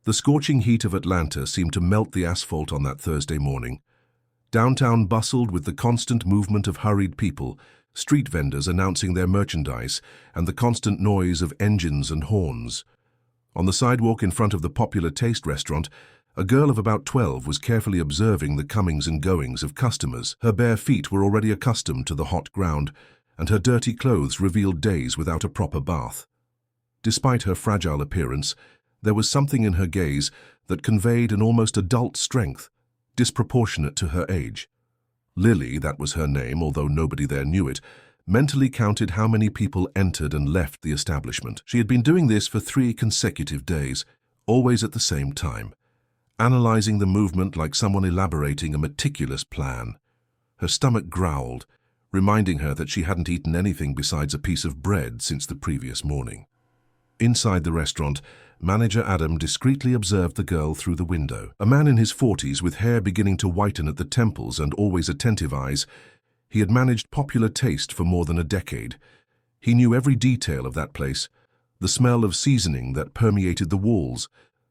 The scorching heat of Atlanta seemed to melt the asphalt on that Thursday morning. Downtown bustled with the constant movement of hurried people, street vendors announcing their merchandise, and the constant noise of engines and horns. On the sidewalk in front of the popular Taste restaurant, a girl of about 12 was carefully observing the comings and goings of customers. Her bare feet were already accustomed to the hot ground, and her dirty clothes revealed days without a proper bath. Despite her fragile appearance, there was something in her gaze that conveyed an almost adult strength, disproportionate to her age. Lily, that was her name, although nobody there knew it, mentally counted how many people entered and left the establishment. She had been doing this for 3 consecutive days, always at the same time, analyzing the movement like someone elaborating a meticulous plan. Her stomach growled, reminding her that she hadn't eaten anything besides a piece of bread since the previous morning. Inside the restaurant, manager Adam discreetly observed the girl through the window. A man in his 40s with hair beginning to whiten at the temples and always attentive eyes, he had managed Popular Taste for more than a decade. He knew every detail of that place, the smell of seasoning that permeated the walls,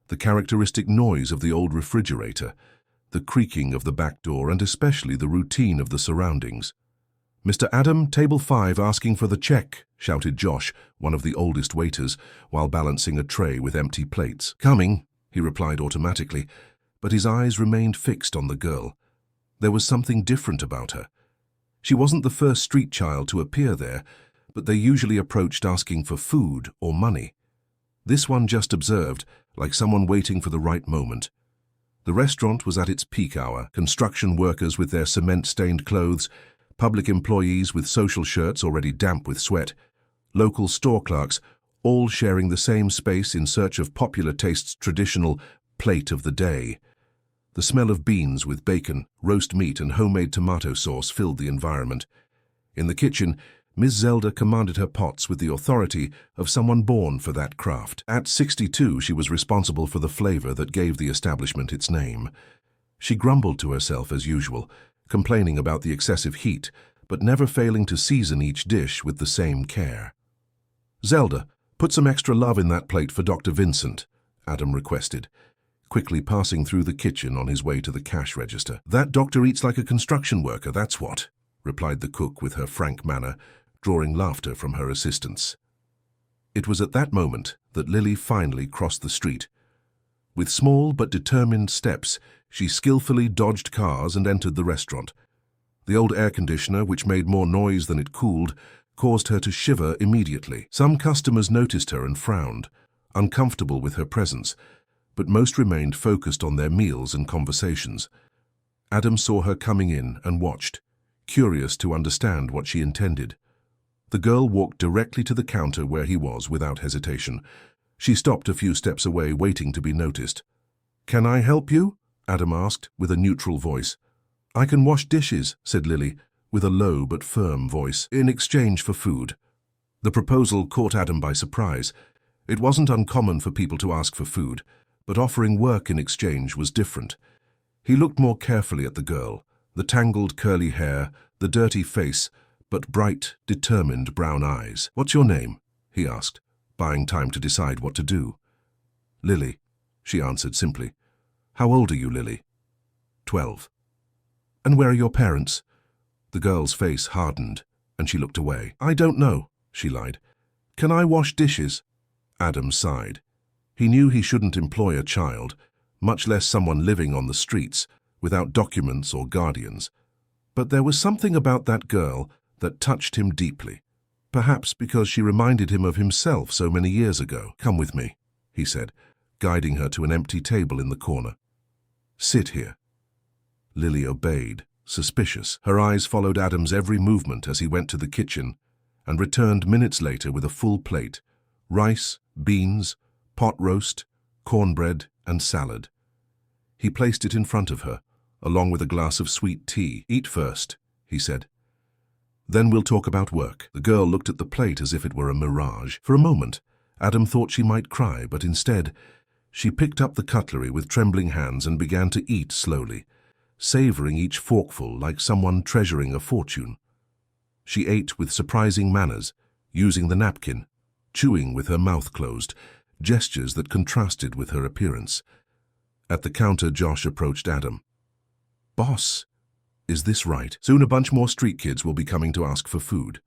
the characteristic noise of the old refrigerator, the creaking of the back door, and especially the routine of the surroundings. "Mr. Adam, table 5 asking for the check," shouted Josh, one of the oldest waiters, while balancing a tray with empty plates. "Coming," he replied automatically, but his eyes remained fixed on the girl. There was something different about her. She wasn't the first street child to appear there, but they usually approached asking for food or money. This one just observed, like someone waiting for the right moment. The restaurant was at its peak hour, construction workers with their cement-stained clothes, public employees with social shirts already damp with sweat, local store clerks, all sharing the same space in search of Popular Taste's traditional plate of the day. The smell of beans with bacon, roast meat, and homemade tomato sauce filled the environment. In the kitchen, Miss Zelda commanded her pots with the authority of someone born for that craft. At 62, she was responsible for the flavor that gave the establishment its name. She grumbled to herself as usual, complaining about the excessive heat, but never failing to season each dish with the same care. "Zelda, put some extra love in that plate for Dr. Vincent," Adam requested, quickly passing through the kitchen on his way to the cash register. "That doctor eats like a construction worker, that's what," replied the cook with her frank manner, drawing laughter from her assistants. It was at that moment that Lily finally crossed the street. With small but determined steps, she skillfully dodged cars and entered the restaurant. The old air conditioner, which made more noise than it cooled, caused her to shiver immediately. Some customers noticed her and frowned, uncomfortable with her presence, but most remained focused on their meals and conversations. Adam saw her coming in and watched, curious to understand what she intended. The girl walked directly to the counter where he was without hesitation. She stopped a few steps away, waiting to be noticed. "Can I help you?" Adam asked, with a neutral voice. "I can wash dishes," said Lily, with a low but firm voice, "in exchange for food." The proposal caught Adam by surprise. It wasn't uncommon for people to ask for food, but offering work in exchange was different. He looked more carefully at the girl, the tangled curly hair, the dirty face, but bright, determined brown eyes. "What's your name?" he asked, buying time to decide what to do. "Lily," she answered simply. "How old are you, Lily?" 12. "And where are your parents?" The girl's face hardened, and she looked away. "I don't know," she lied. "Can I wash dishes?" Adam sighed. He knew he shouldn't employ a child, much less someone living on the streets, without documents or guardians. But there was something about that girl that touched him deeply, perhaps because she reminded him of himself so many years ago. "Come with me," he said, guiding her to an empty table in the corner. "Sit here." Lily obeyed, suspicious. Her eyes followed Adam's every movement as he went to the kitchen and returned minutes later with a full plate: rice, beans, pot roast, cornbread, and salad. He placed it in front of her, along with a glass of sweet tea. "Eat first," he said. "Then we'll talk about work." The girl looked at the plate as if it were a mirage. For a moment, Adam thought she might cry, but instead, she picked up the cutlery with trembling hands and began to eat slowly, savoring each forkful like someone treasuring a fortune. She ate with surprising manners, using the napkin, chewing with her mouth closed, gestures that contrasted with her appearance. At the counter, Josh approached Adam. "Boss, is this right? Soon a bunch more street kids will be coming to ask for food."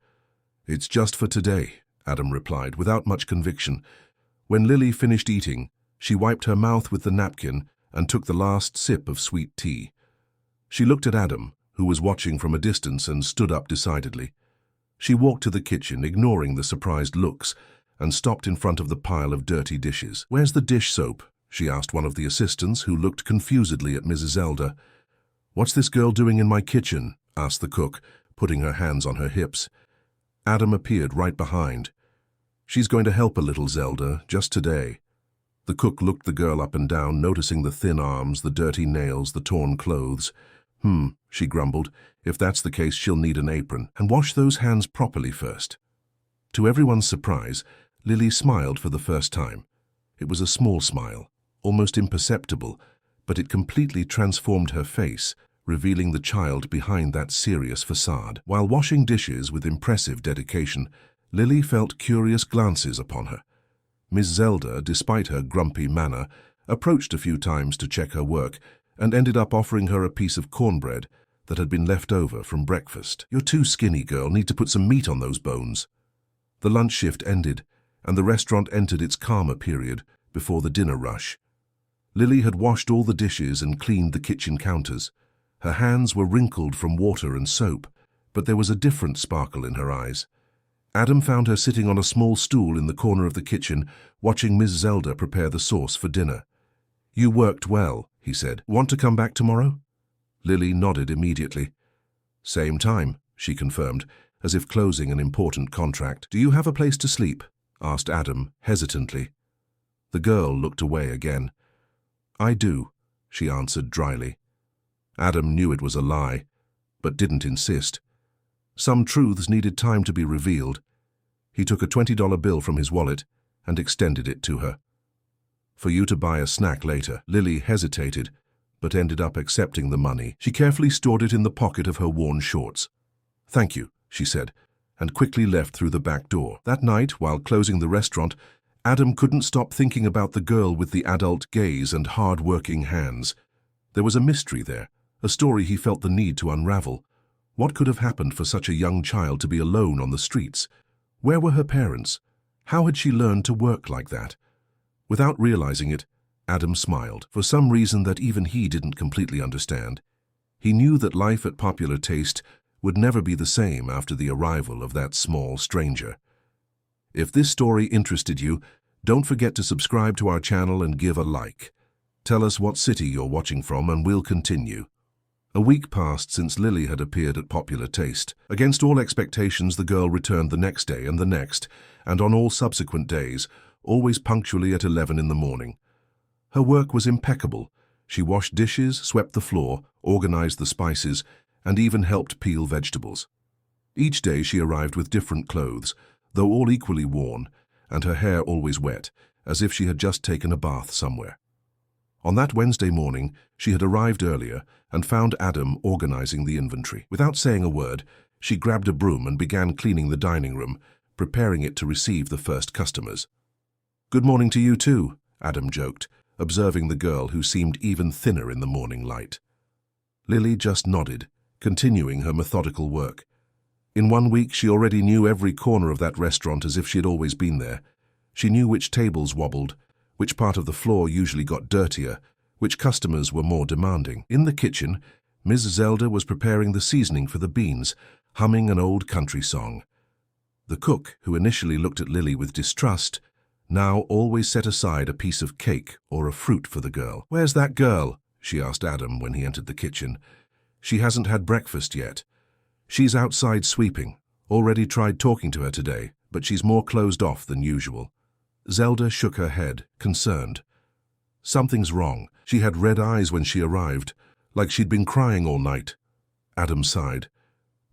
"It's just for today," Adam replied, without much conviction. When Lily finished eating, she wiped her mouth with the napkin and took the last sip of sweet tea. She looked at Adam, who was watching from a distance, and stood up decidedly. She walked to the kitchen, ignoring the surprised looks, and stopped in front of the pile of dirty dishes. "Where's the dish soap?" she asked one of the assistants, who looked confusedly at Mrs. Zelda. "What's this girl doing in my kitchen?" asked the cook, putting her hands on her hips. Adam appeared right behind. "She's going to help a little, Zelda, just today." The cook looked the girl up and down, noticing the thin arms, the dirty nails, the torn clothes. She grumbled. "If that's the case, she'll need an apron. And wash those hands properly first." To everyone's surprise, Lily smiled for the first time. It was a small smile, almost imperceptible, but it completely transformed her face, revealing the child behind that serious facade. While washing dishes with impressive dedication, Lily felt curious glances upon her. Miss Zelda, despite her grumpy manner, approached a few times to check her work and ended up offering her a piece of cornbread that had been left over from breakfast. "You're too skinny, girl. Need to put some meat on those bones." The lunch shift ended, and the restaurant entered its calmer period before the dinner rush. Lily had washed all the dishes and cleaned the kitchen counters. Her hands were wrinkled from water and soap, but there was a different sparkle in her eyes. Adam found her sitting on a small stool in the corner of the kitchen, watching Miss Zelda prepare the sauce for dinner. "You worked well," he said. "Want to come back tomorrow?" Lily nodded immediately. "Same time," she confirmed, as if closing an important contract. "Do you have a place to sleep?" asked Adam, hesitantly. The girl looked away again. "I do," she answered dryly. Adam knew it was a lie, but didn't insist. Some truths needed time to be revealed. He took a $20 bill from his wallet and extended it to her. "For you to buy a snack later." Lily hesitated, but ended up accepting the money. She carefully stored it in the pocket of her worn shorts. "Thank you," she said, and quickly left through the back door. That night, while closing the restaurant, Adam couldn't stop thinking about the girl with the adult gaze and hard-working hands. There was a mystery there, a story he felt the need to unravel. What could have happened for such a young child to be alone on the streets? Where were her parents? How had she learned to work like that? Without realizing it, Adam smiled, for some reason that even he didn't completely understand. He knew that life at Popular Taste would never be the same after the arrival of that small stranger. If this story interested you, don't forget to subscribe to our channel and give a like. Tell us what city you're watching from and we'll continue. A week passed since Lily had appeared at Popular Taste. Against all expectations, the girl returned the next day and the next, and on all subsequent days, always punctually at 11 in the morning. Her work was impeccable. She washed dishes, swept the floor, organized the spices, and even helped peel vegetables. Each day she arrived with different clothes, though all equally worn, and her hair always wet, as if she had just taken a bath somewhere. On that Wednesday morning, she had arrived earlier and found Adam organizing the inventory. Without saying a word, she grabbed a broom and began cleaning the dining room, preparing it to receive the first customers. "Good morning to you too," Adam joked, observing the girl who seemed even thinner in the morning light. Lily just nodded, continuing her methodical work. In 1 week, she already knew every corner of that restaurant as if she had always been there. She knew which tables wobbled, which part of the floor usually got dirtier, which customers were more demanding. In the kitchen, Ms. Zelda was preparing the seasoning for the beans, humming an old country song. The cook, who initially looked at Lily with distrust, now always set aside a piece of cake or a fruit for the girl. "Where's that girl?" she asked Adam when he entered the kitchen. "She hasn't had breakfast yet. She's outside sweeping. Already tried talking to her today, but she's more closed off than usual." Zelda shook her head, concerned. "Something's wrong. She had red eyes when she arrived, like she'd been crying all night." Adam sighed.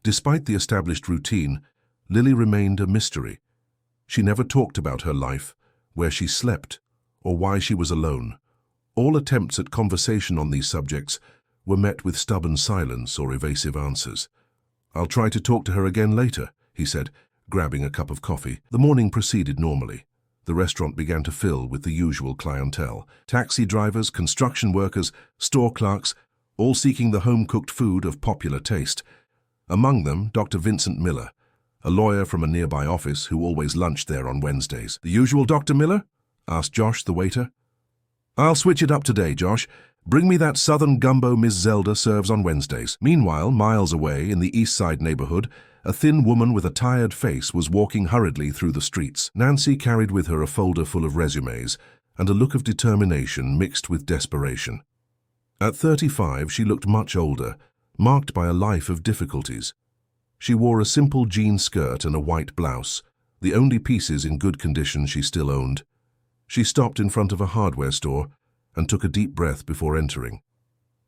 Despite the established routine, Lily remained a mystery. She never talked about her life, where she slept, or why she was alone. All attempts at conversation on these subjects were met with stubborn silence or evasive answers. "I'll try to talk to her again later," he said, grabbing a cup of coffee. The morning proceeded normally. The restaurant began to fill with the usual clientele. Taxi drivers, construction workers, store clerks, all seeking the home-cooked food of popular taste. Among them, Dr. Vincent Miller, a lawyer from a nearby office who always lunched there on Wednesdays. "The usual Dr. Miller?" asked Josh, the waiter. "I'll switch it up today, Josh. Bring me that southern gumbo Miss Zelda serves on Wednesdays." Meanwhile, miles away in the East Side neighborhood, a thin woman with a tired face was walking hurriedly through the streets. Nancy carried with her a folder full of resumes and a look of determination mixed with desperation. At 35, she looked much older, marked by a life of difficulties. She wore a simple jean skirt and a white blouse, the only pieces in good condition she still owned. She stopped in front of a hardware store and took a deep breath before entering.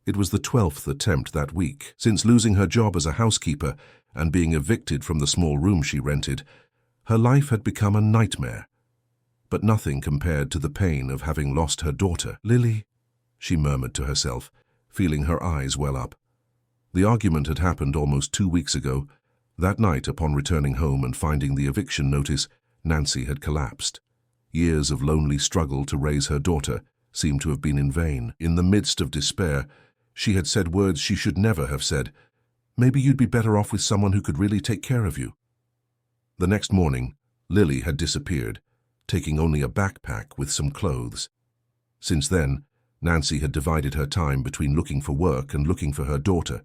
It was the 12th attempt that week. Since losing her job as a housekeeper and being evicted from the small room she rented, her life had become a nightmare. But nothing compared to the pain of having lost her daughter. "Lily," she murmured to herself, feeling her eyes well up. The argument had happened almost 2 weeks ago. That night, upon returning home and finding the eviction notice, Nancy had collapsed. Years of lonely struggle to raise her daughter seemed to have been in vain. In the midst of despair, she had said words she should never have said. "Maybe you'd be better off with someone who could really take care of you." The next morning, Lily had disappeared, taking only a backpack with some clothes. Since then, Nancy had divided her time between looking for work and looking for her daughter,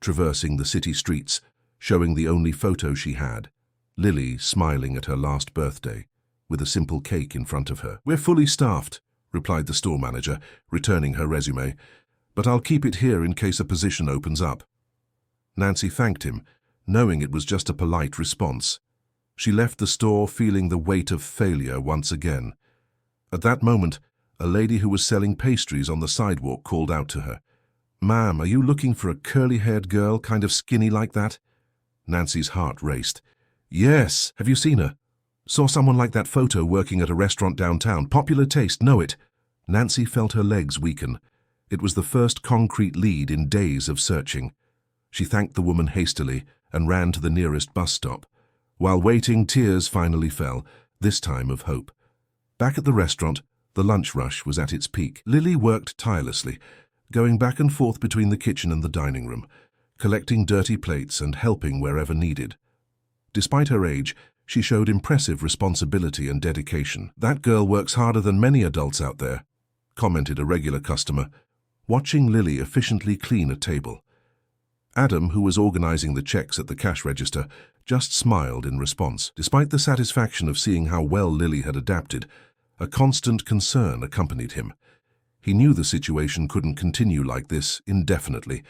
traversing the city streets, showing the only photo she had, Lily smiling at her last birthday, with a simple cake in front of her. "We're fully staffed," replied the store manager, returning her resume, "but I'll keep it here in case a position opens up." Nancy thanked him, knowing it was just a polite response. She left the store feeling the weight of failure once again. At that moment, a lady who was selling pastries on the sidewalk called out to her. "Ma'am, are you looking for a curly-haired girl, kind of skinny like that?" Nancy's heart raced. "Yes. Have you seen her? Saw someone like that photo working at a restaurant downtown. Popular taste, know it." Nancy felt her legs weaken. It was the first concrete lead in days of searching. She thanked the woman hastily and ran to the nearest bus stop. While waiting, tears finally fell, this time of hope. Back at the restaurant, the lunch rush was at its peak. Lily worked tirelessly, going back and forth between the kitchen and the dining room, collecting dirty plates and helping wherever needed. Despite her age, she showed impressive responsibility and dedication. "That girl works harder than many adults out there," commented a regular customer, watching Lily efficiently clean a table. Adam, who was organizing the checks at the cash register, just smiled in response. Despite the satisfaction of seeing how well Lily had adapted, a constant concern accompanied him. He knew the situation couldn't continue like this indefinitely.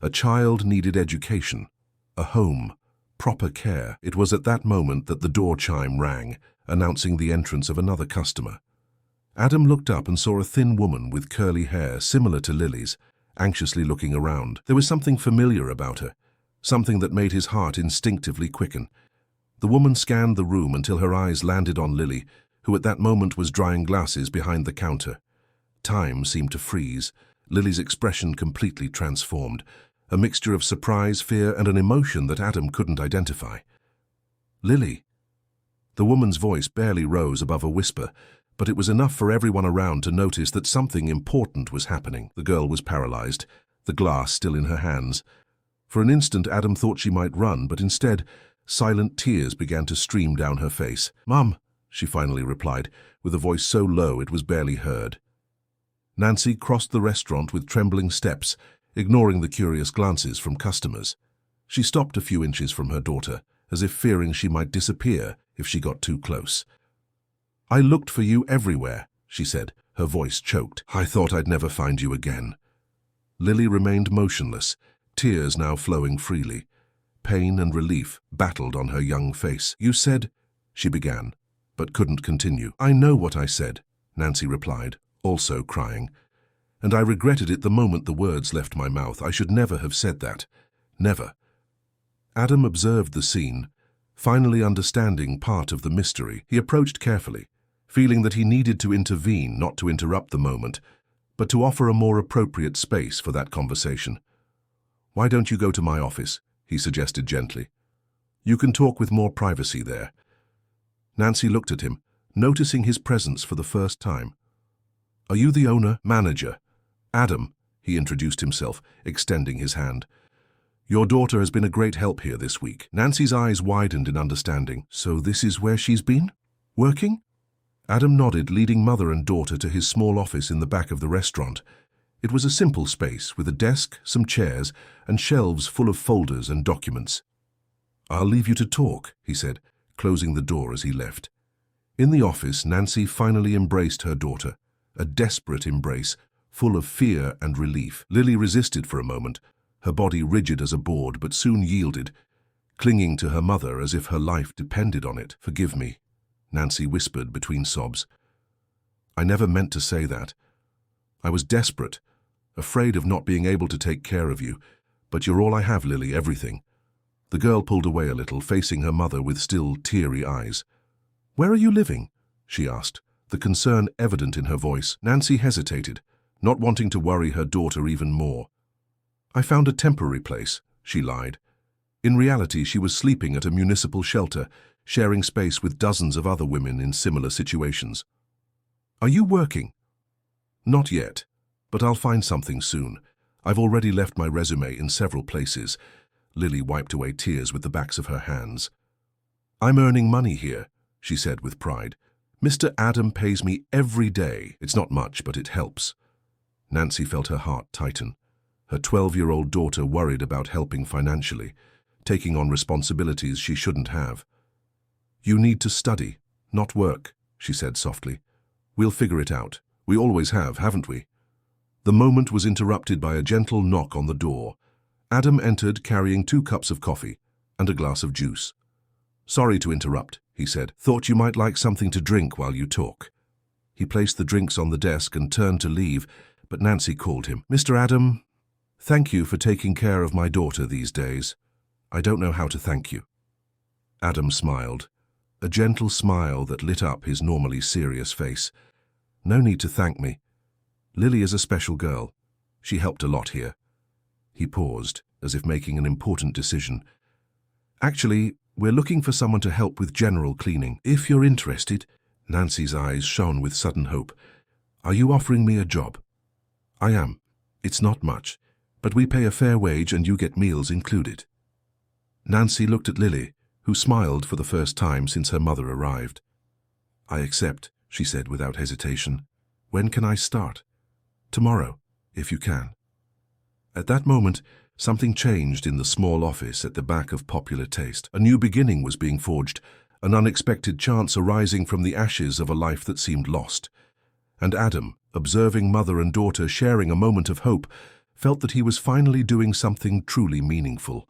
A child needed education, a home, proper care. It was at that moment that the door chime rang, announcing the entrance of another customer. Adam looked up and saw a thin woman with curly hair similar to Lily's, anxiously looking around. There was something familiar about her, something that made his heart instinctively quicken. The woman scanned the room until her eyes landed on Lily, who at that moment was drying glasses behind the counter. Time seemed to freeze, Lily's expression completely transformed, a mixture of surprise, fear, and an emotion that Adam couldn't identify. "Lily." The woman's voice barely rose above a whisper, but it was enough for everyone around to notice that something important was happening. The girl was paralyzed, the glass still in her hands. For an instant, Adam thought she might run, but instead, silent tears began to stream down her face. "Mum," she finally replied, with a voice so low it was barely heard. Nancy crossed the restaurant with trembling steps, ignoring the curious glances from customers. She stopped a few inches from her daughter, as if fearing she might disappear if she got too close. "I looked for you everywhere," she said, her voice choked. "I thought I'd never find you again." Lily remained motionless, tears now flowing freely. Pain and relief battled on her young face. "You said," she began, but couldn't continue. "I know what I said," Nancy replied, also crying. "And I regretted it the moment the words left my mouth. I should never have said that. Never." Adam observed the scene, finally understanding part of the mystery. He approached carefully, feeling that he needed to intervene, not to interrupt the moment, but to offer a more appropriate space for that conversation. "Why don't you go to my office?" he suggested gently. "You can talk with more privacy there." Nancy looked at him, noticing his presence for the first time. "Are you the owner, manager?" "Adam," he introduced himself, extending his hand. "Your daughter has been a great help here this week." Nancy's eyes widened in understanding. "So this is where she's been? Working?" Adam nodded, leading mother and daughter to his small office in the back of the restaurant. It was a simple space with a desk, some chairs, and shelves full of folders and documents. "I'll leave you to talk," he said, closing the door as he left. In the office, Nancy finally embraced her daughter, a desperate embrace, full of fear and relief. Lily resisted for a moment, her body rigid as a board, but soon yielded, clinging to her mother as if her life depended on it. "Forgive me," Nancy whispered between sobs. "I never meant to say that. I was desperate, afraid of not being able to take care of you, but you're all I have, Lily, everything." The girl pulled away a little, facing her mother with still teary eyes. "Where are you living?" she asked, the concern evident in her voice. Nancy hesitated, not wanting to worry her daughter even more. "I found a temporary place," she lied. In reality, she was sleeping at a municipal shelter, sharing space with dozens of other women in similar situations. "Are you working?" "Not yet, but I'll find something soon. I've already left my resume in several places." Lily wiped away tears with the backs of her hands. "I'm earning money here," she said with pride. "Mr. Adam pays me every day. It's not much, but it helps." Nancy felt her heart tighten. Her 12-year-old daughter worried about helping financially, taking on responsibilities she shouldn't have. "You need to study, not work," she said softly. "We'll figure it out. We always have, haven't we?" The moment was interrupted by a gentle knock on the door. Adam entered carrying 2 cups of coffee and a glass of juice. "Sorry to interrupt," he said. "Thought you might like something to drink while you talk." He placed the drinks on the desk and turned to leave, but Nancy called him. "Mr. Adam, thank you for taking care of my daughter these days. I don't know how to thank you." Adam smiled, a gentle smile that lit up his normally serious face. "No need to thank me. Lily is a special girl. She helped a lot here." He paused, as if making an important decision. "Actually, we're looking for someone to help with general cleaning. If you're interested," Nancy's eyes shone with sudden hope. "Are you offering me a job?" "I am. It's not much, but we pay a fair wage and you get meals included." Nancy looked at Lily, who smiled for the first time since her mother arrived. "I accept," she said without hesitation. "When can I start?" "Tomorrow, if you can." At that moment, something changed in the small office at the back of Popular Taste. A new beginning was being forged, an unexpected chance arising from the ashes of a life that seemed lost. And Adam, observing mother and daughter sharing a moment of hope, felt that he was finally doing something truly meaningful.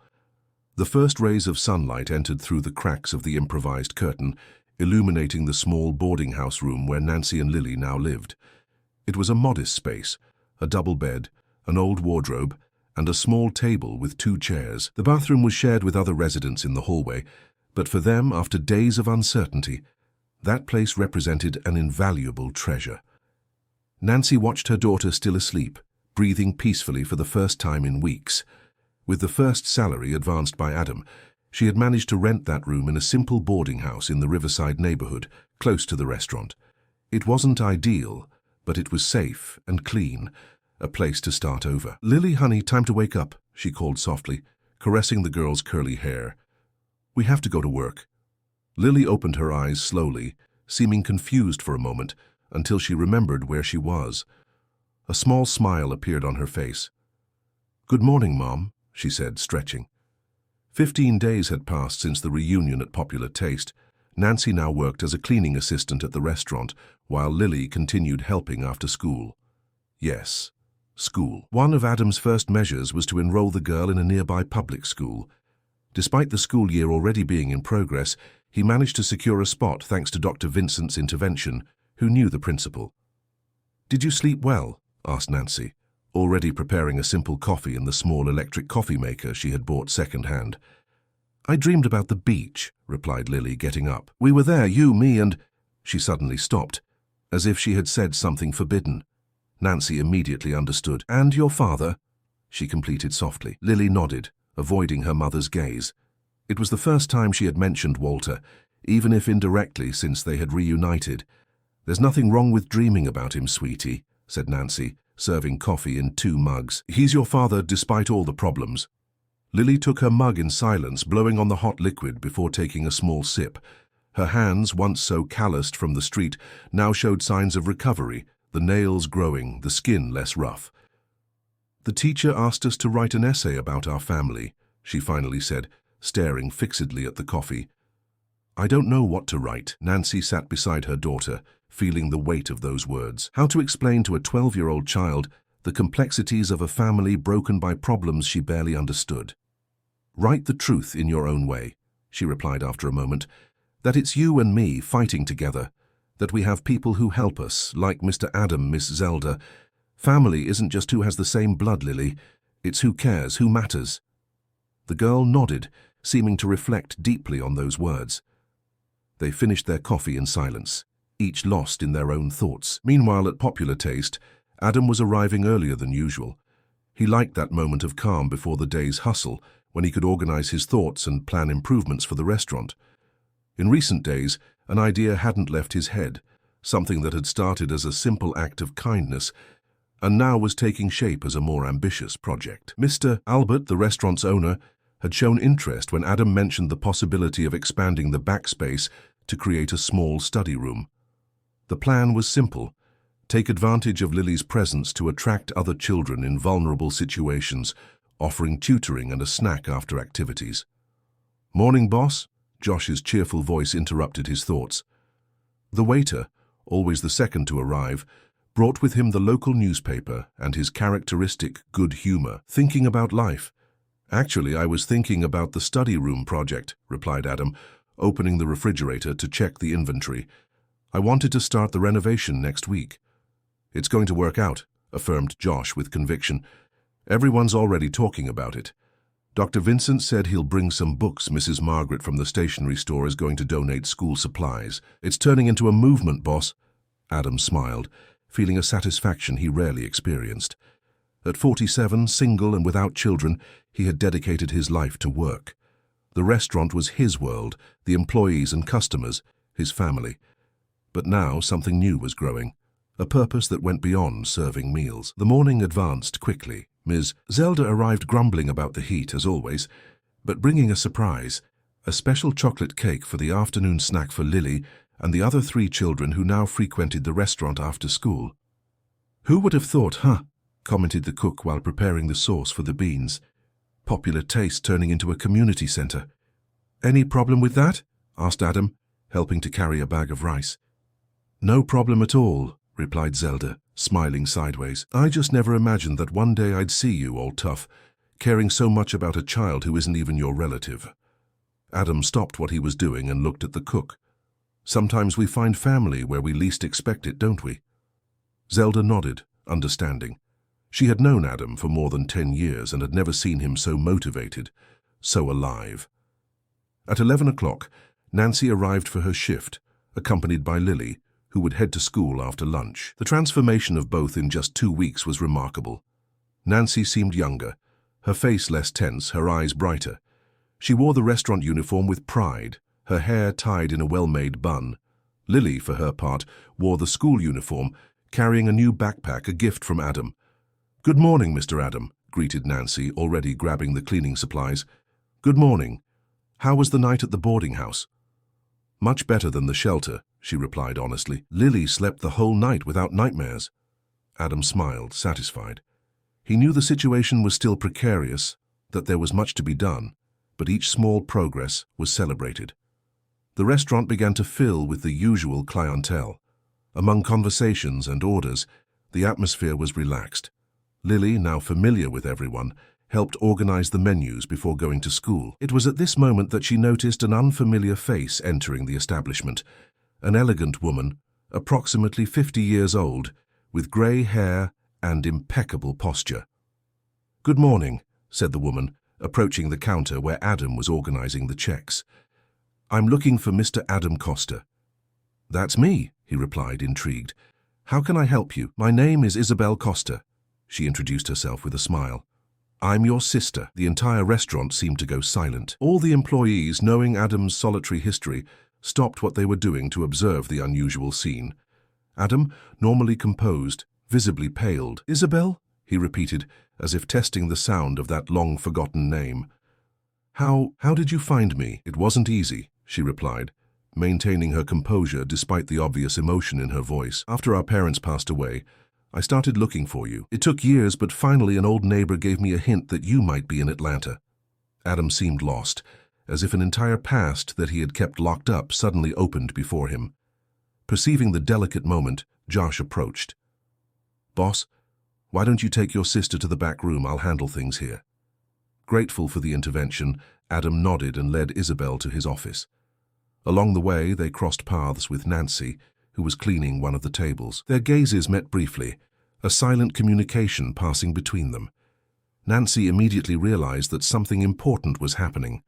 The first rays of sunlight entered through the cracks of the improvised curtain, illuminating the small boarding house room where Nancy and Lily now lived. It was a modest space, a double bed, an old wardrobe, and a small table with 2 chairs. The bathroom was shared with other residents in the hallway, but for them, after days of uncertainty, that place represented an invaluable treasure. Nancy watched her daughter still asleep, breathing peacefully for the first time in weeks. With the first salary advanced by Adam, she had managed to rent that room in a simple boarding house in the Riverside neighborhood, close to the restaurant. It wasn't ideal, but it was safe and clean, a place to start over. "Lily, honey, time to wake up," she called softly, caressing the girl's curly hair. "We have to go to work." Lily opened her eyes slowly, seeming confused for a moment, until she remembered where she was. A small smile appeared on her face. "Good morning, Mom," she said, stretching. 15 days had passed since the reunion at Popular Taste. Nancy now worked as a cleaning assistant at the restaurant, while Lily continued helping after school. Yes, school. One of Adam's first measures was to enroll the girl in a nearby public school. Despite the school year already being in progress, he managed to secure a spot thanks to Dr. Vincent's intervention, who knew the principal. "Did you sleep well?" asked Nancy, already preparing a simple coffee in the small electric coffee maker she had bought second-hand. "I dreamed about the beach," replied Lily, getting up. "We were there, you, me, and—" She suddenly stopped, as if she had said something forbidden. Nancy immediately understood. "And your father?" she completed softly. Lily nodded, avoiding her mother's gaze. It was the first time she had mentioned Walter, even if indirectly since they had reunited. "There's nothing wrong with dreaming about him, sweetie," said Nancy, serving coffee in 2 mugs. "He's your father despite all the problems." Lily took her mug in silence, blowing on the hot liquid before taking a small sip. Her hands, once so calloused from the street, now showed signs of recovery, the nails growing, the skin less rough. "The teacher asked us to write an essay about our family," she finally said, staring fixedly at the coffee. "I don't know what to write." Nancy sat beside her daughter, feeling the weight of those words. How to explain to a 12-year-old child the complexities of a family broken by problems she barely understood? "Write the truth in your own way," she replied after a moment. "That it's you and me fighting together, that we have people who help us, like Mr. Adam, Miss Zelda. Family isn't just who has the same blood, Lily. It's who cares, who matters." The girl nodded, seeming to reflect deeply on those words. They finished their coffee in silence, each lost in their own thoughts. Meanwhile, at Popular Taste, Adam was arriving earlier than usual. He liked that moment of calm before the day's hustle, when he could organize his thoughts and plan improvements for the restaurant. In recent days, an idea hadn't left his head, something that had started as a simple act of kindness, and now was taking shape as a more ambitious project. Mr. Albert, the restaurant's owner, had shown interest when Adam mentioned the possibility of expanding the backspace to create a small study room. The plan was simple: take advantage of Lily's presence to attract other children in vulnerable situations, offering tutoring and a snack after activities. "Morning, boss," Josh's cheerful voice interrupted his thoughts. The waiter, always the second to arrive, brought with him the local newspaper and his characteristic good humor. "Thinking about life." "Actually, I was thinking about the study room project," replied Adam, opening the refrigerator to check the inventory. "I wanted to start the renovation next week." "It's going to work out," affirmed Josh with conviction. "Everyone's already talking about it. Dr. Vincent said he'll bring some books Mrs. Margaret from the stationery store is going to donate school supplies. It's turning into a movement, boss." Adam smiled, feeling a satisfaction he rarely experienced. At 47, single and without children, he had dedicated his life to work. The restaurant was his world, the employees and customers, his family. But now something new was growing, a purpose that went beyond serving meals. The morning advanced quickly. Ms. Zelda arrived grumbling about the heat, as always, but bringing a surprise, a special chocolate cake for the afternoon snack for Lily and the other 3 children who now frequented the restaurant after school. "Who would have thought, huh?" commented the cook while preparing the sauce for the beans. "Popular Taste turning into a community center." "Any problem with that?" asked Adam, helping to carry a bag of rice. "No problem at all," replied Zelda, smiling sideways. "I just never imagined that one day I'd see you all tough, caring so much about a child who isn't even your relative." Adam stopped what he was doing and looked at the cook. "Sometimes we find family where we least expect it, don't we?" Zelda nodded, understanding. She had known Adam for more than 10 years and had never seen him so motivated, so alive. At 11 o'clock, Nancy arrived for her shift, accompanied by Lily, who would head to school after lunch. The transformation of both in just 2 weeks was remarkable. Nancy seemed younger, her face less tense, her eyes brighter. She wore the restaurant uniform with pride, her hair tied in a well-made bun. Lily, for her part, wore the school uniform, carrying a new backpack, a gift from Adam. "Good morning, Mr. Adam," greeted Nancy, already grabbing the cleaning supplies. "Good morning. How was the night at the boarding house?" "Much better than the shelter," she replied honestly. "Lily slept the whole night without nightmares." Adam smiled, satisfied. He knew the situation was still precarious, that there was much to be done, but each small progress was celebrated. The restaurant began to fill with the usual clientele. Among conversations and orders, the atmosphere was relaxed. Lily, now familiar with everyone, helped organize the menus before going to school. It was at this moment that she noticed an unfamiliar face entering the establishment, an elegant woman, approximately 50 years old, with grey hair and impeccable posture. "Good morning," said the woman, approaching the counter where Adam was organizing the checks. "I'm looking for Mr. Adam Costa." "That's me," he replied, intrigued. "How can I help you?" "My name is Isabel Costa," she introduced herself with a smile. "I'm your sister." The entire restaurant seemed to go silent. All the employees, knowing Adam's solitary history, stopped what they were doing to observe the unusual scene. Adam, normally composed, visibly paled. "Isabel?" he repeated, as if testing the sound of that long-forgotten name. How did you find me?" "It wasn't easy," she replied, maintaining her composure despite the obvious emotion in her voice. "After our parents passed away, I started looking for you. It took years, but finally an old neighbor gave me a hint that you might be in Atlanta." Adam seemed lost, as if an entire past that he had kept locked up suddenly opened before him. Perceiving the delicate moment, Josh approached. "Boss, why don't you take your sister to the back room? I'll handle things here." Grateful for the intervention, Adam nodded and led Isabel to his office. Along the way, they crossed paths with Nancy, who was cleaning one of the tables. Their gazes met briefly, a silent communication passing between them. Nancy immediately realized that something important was happening.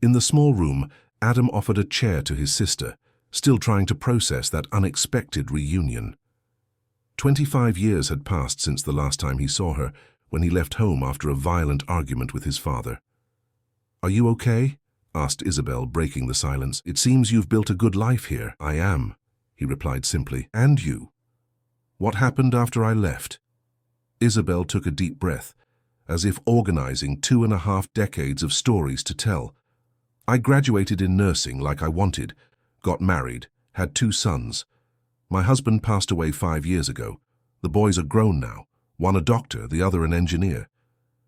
In the small room, Adam offered a chair to his sister, still trying to process that unexpected reunion. 25 years had passed since the last time he saw her, when he left home after a violent argument with his father. "Are you okay?" asked Isabel, breaking the silence. "It seems you've built a good life here." "I am," he replied simply. "And you? What happened after I left?" Isabel took a deep breath, as if organizing 2.5 decades of stories to tell. "I graduated in nursing like I wanted, got married, had 2 sons. My husband passed away 5 years ago. The boys are grown now, one a doctor, the other an engineer."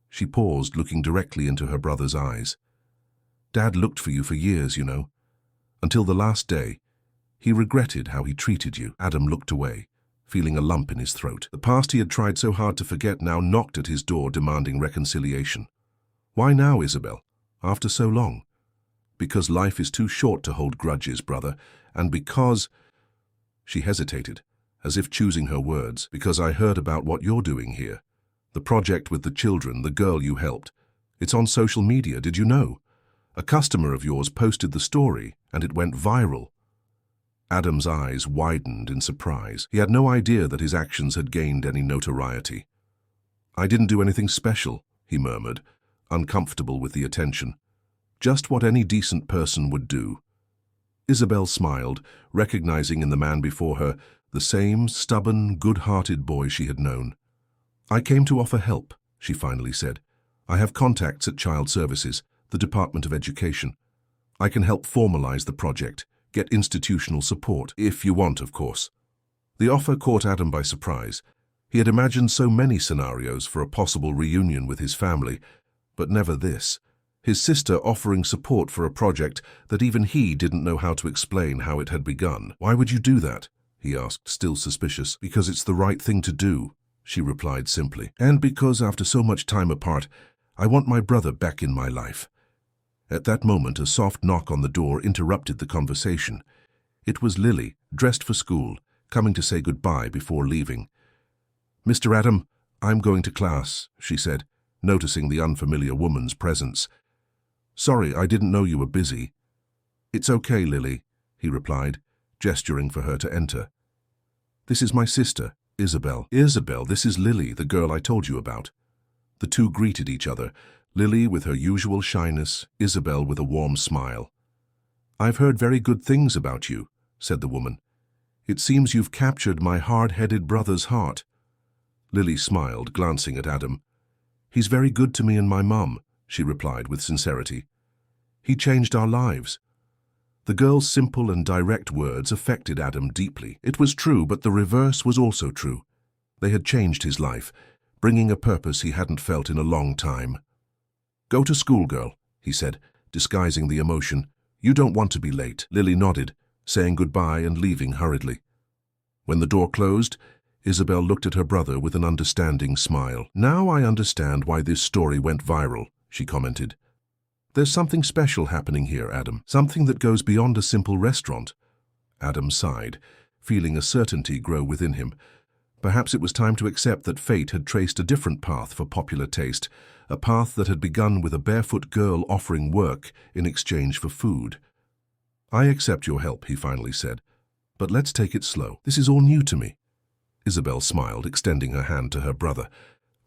She paused, looking directly into her brother's eyes. "Dad looked for you for years, you know. Until the last day. He regretted how he treated you." Adam looked away, feeling a lump in his throat. The past he had tried so hard to forget now knocked at his door, demanding reconciliation. "Why now, Isabel? After so long?" "Because life is too short to hold grudges, brother, and because—" She hesitated, as if choosing her words. "Because I heard about what you're doing here. The project with the children, the girl you helped. It's on social media, did you know? A customer of yours posted the story, and it went viral." Adam's eyes widened in surprise. He had no idea that his actions had gained any notoriety. "I didn't do anything special," he murmured, uncomfortable with the attention. "Just what any decent person would do." Isabel smiled, recognizing in the man before her the same stubborn, good-hearted boy she had known. "I came to offer help," she finally said. "I have contacts at Child Services, the Department of Education. I can help formalize the project, get institutional support, if you want, of course." The offer caught Adam by surprise. He had imagined so many scenarios for a possible reunion with his family, but never this. His sister offering support for a project that even he didn't know how to explain how it had begun. "Why would you do that?" he asked, still suspicious. "Because it's the right thing to do," she replied simply. "And because after so much time apart, I want my brother back in my life." At that moment, a soft knock on the door interrupted the conversation. It was Lily, dressed for school, coming to say goodbye before leaving. "Mr. Adam, I'm going to class," she said, noticing the unfamiliar woman's presence. "Sorry, I didn't know you were busy." "It's okay, Lily," he replied, gesturing for her to enter. "This is my sister, Isabel." "Isabel, this is Lily, the girl I told you about." The two greeted each other, Lily with her usual shyness, Isabel with a warm smile. "I've heard very good things about you," said the woman. "It seems you've captured my hard-headed brother's heart." Lily smiled, glancing at Adam. "He's very good to me and my mum," she replied with sincerity. "He changed our lives." The girl's simple and direct words affected Adam deeply. It was true, but the reverse was also true. They had changed his life, bringing a purpose he hadn't felt in a long time. "Go to school, girl," he said, disguising the emotion. "You don't want to be late." Lily nodded, saying goodbye and leaving hurriedly. When the door closed, Isabel looked at her brother with an understanding smile. "Now I understand why this story went viral," she commented. "There's something special happening here, Adam. Something that goes beyond a simple restaurant." Adam sighed, feeling a certainty grow within him. Perhaps it was time to accept that fate had traced a different path for popular taste, a path that had begun with a barefoot girl offering work in exchange for food. "I accept your help," he finally said, "but let's take it slow. This is all new to me." Isabel smiled, extending her hand to her brother,